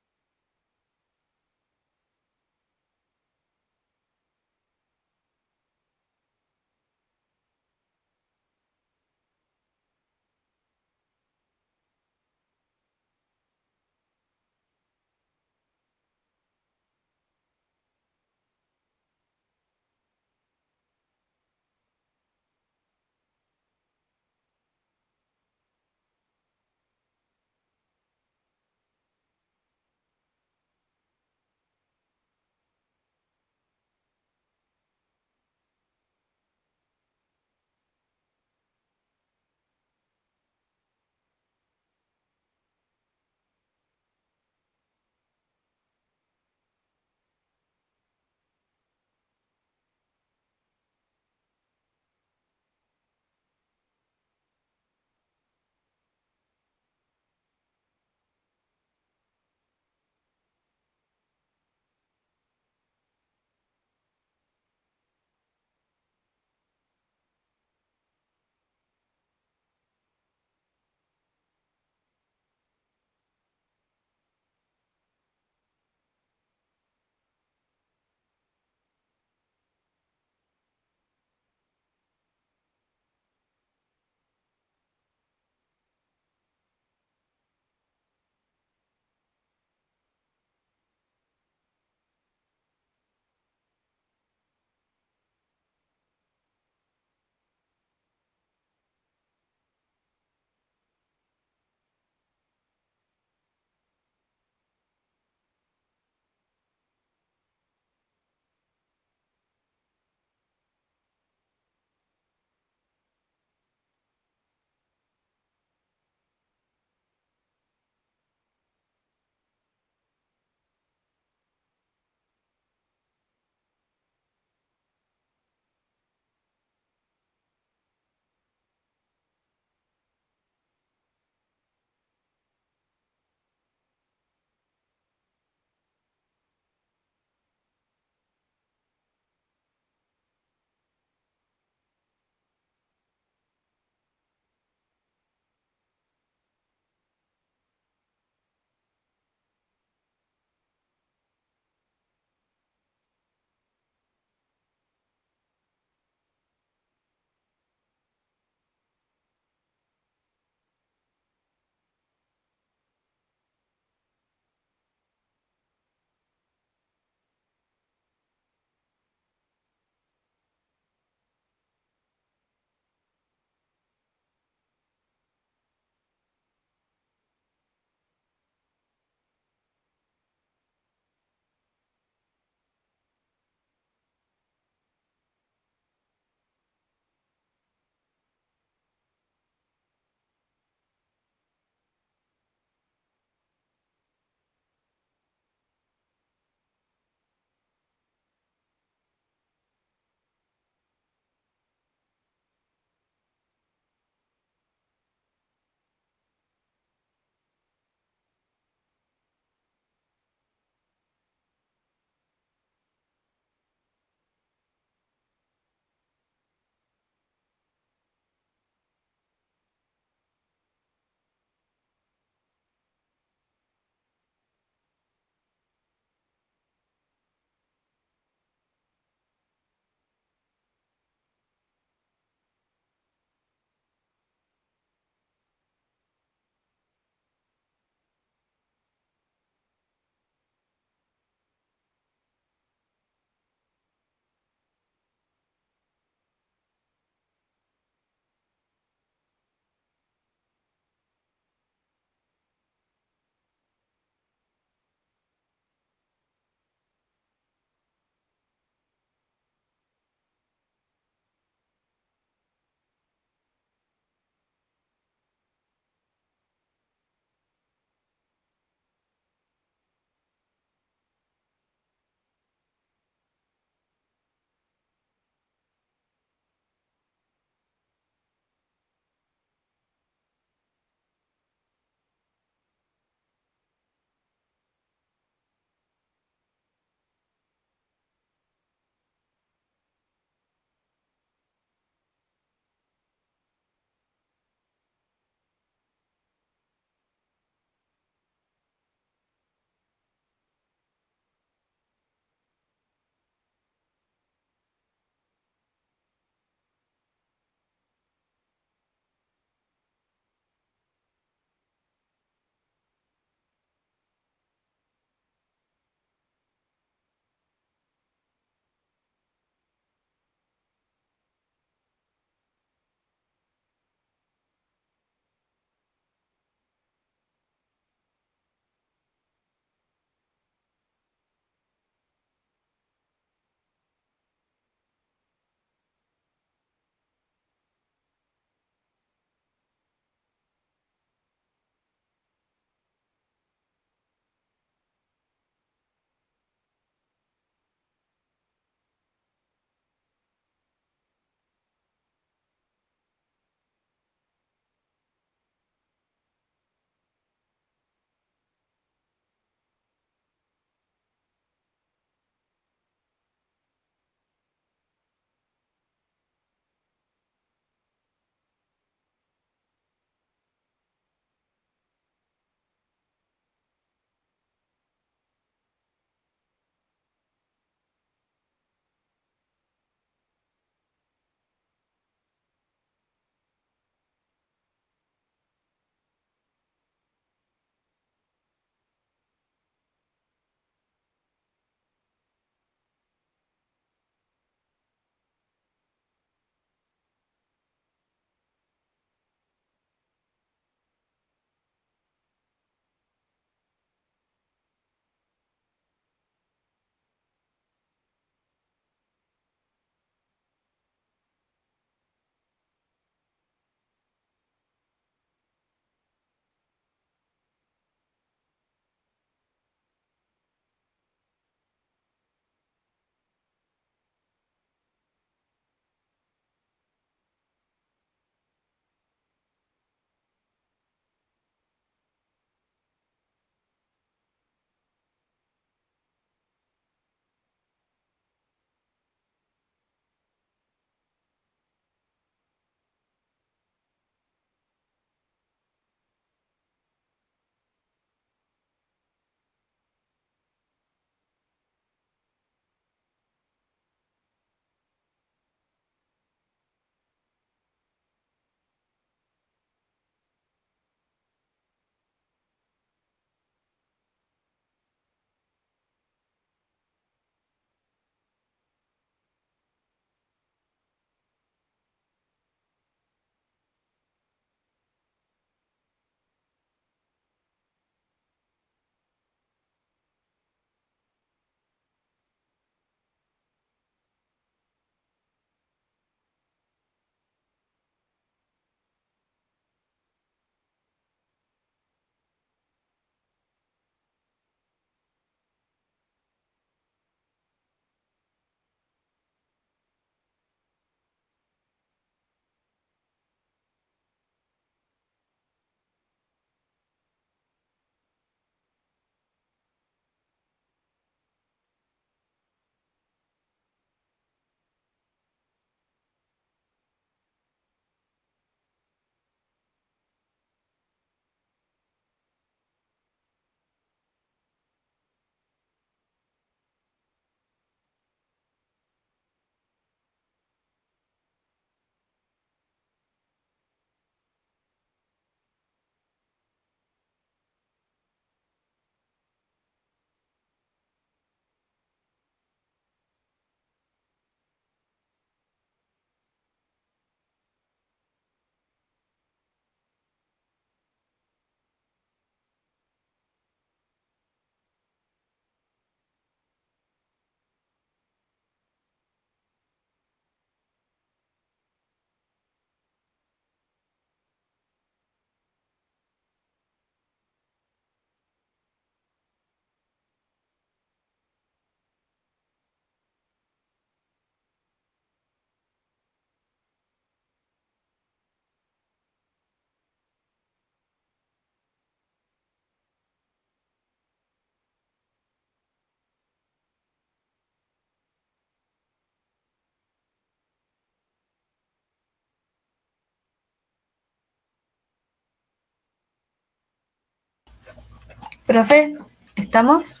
Profe, ¿estamos?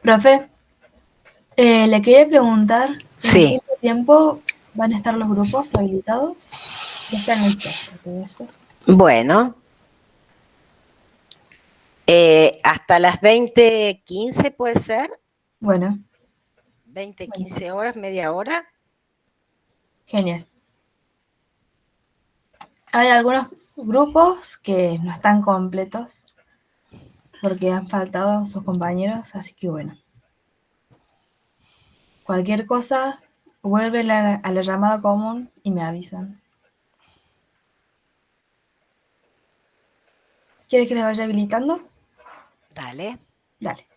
Profe, le quería preguntar Sí. en cuánto tiempo van a estar los grupos habilitados. Ya están listos, todo eso. Bueno, hasta las 20:15 puede ser, Bueno, 20:15 horas, media hora. genial. Hay algunos grupos que no están completos porque han faltado sus compañeros, así que bueno. Cualquier cosa, vuelve a la llamada común y me avisan. ¿Quieres que les vaya habilitando? Dale. Dale.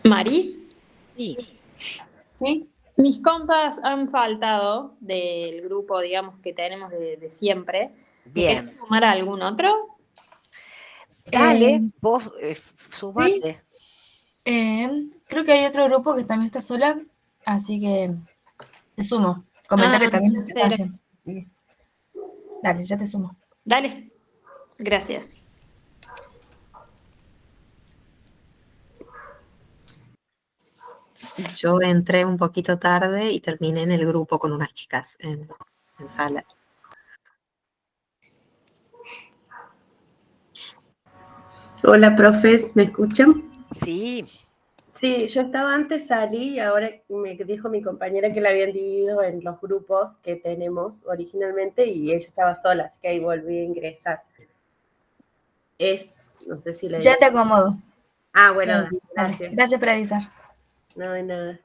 Mari, Sí. ¿sí? Mis compas han faltado del grupo, digamos, que tenemos de siempre. ¿Me querés Bien. sumar a algún otro? Dale, vos Sí, sumate. creo que hay otro grupo que también está sola, así que te sumo. Comentarle Ah, también la puede ser. situación. Dale, ya te sumo. Dale, gracias. Yo entré un poquito tarde y terminé en el grupo con unas chicas en sala. Hola, profes, ¿me escuchan? Sí. Sí, yo estaba antes, salí y ahora me dijo mi compañera que la habían dividido en los grupos que tenemos originalmente y ella estaba sola, así que ahí volví a ingresar. No sé si le Ya digo. te acomodo. Ah, bueno, Dale, gracias. gracias por avisar. No, de nada.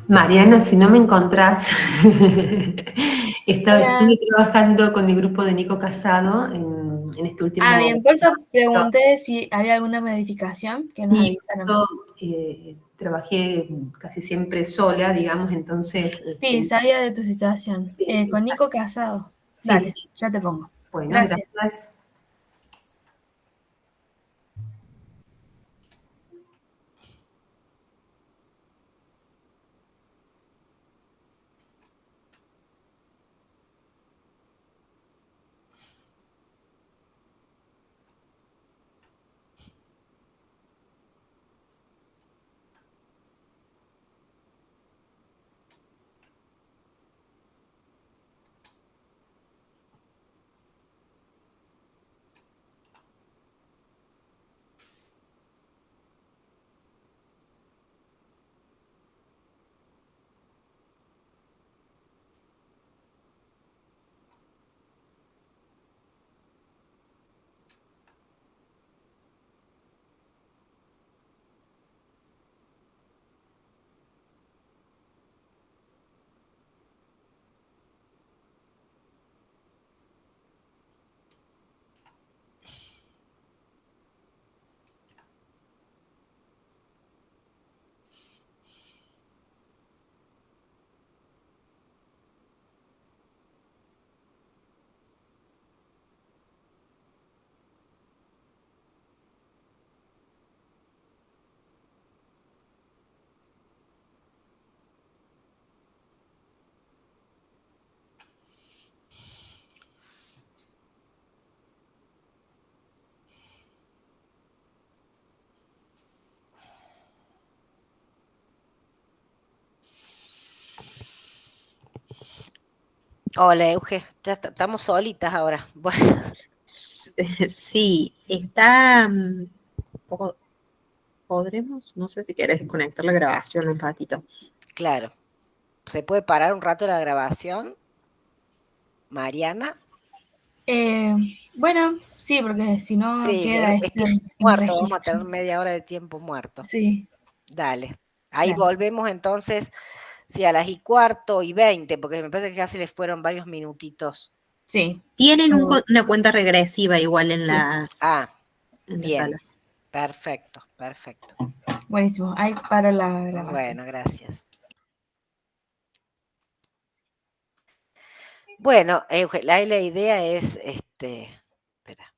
Mariana, si no me encontrás, Hola. estuve trabajando con el grupo de Nico Casado en este último... Ah, bien, por eso pregunté si había alguna modificación que nos Y avisaron. yo trabajé casi siempre sola, digamos, entonces... Sí, sabía de tu situación. Con Nico Casado. Sí, Dale, sí. ya te pongo. Bueno, Gracias. gracias. Hola, Euge, ya estamos solitas ahora. Bueno, Sí, está un poco. ¿Podremos? No sé si quieres desconectar la grabación un ratito. claro. ¿Se puede parar un rato la grabación, Mariana? Bueno, sí, porque si no Sí, queda es esto tiempo en muerto, vamos a registro. tener media hora de tiempo muerto. Sí. Dale. Ahí Claro. volvemos entonces, sí, a las 1:15, porque me parece que ya se les fueron varios minutitos. Sí. Tienen una cuenta regresiva igual en las Bien. salas. Perfecto, perfecto. Buenísimo. Ahí paro la grabación. Bueno, gracias. Bueno, Euge, la idea es, espera.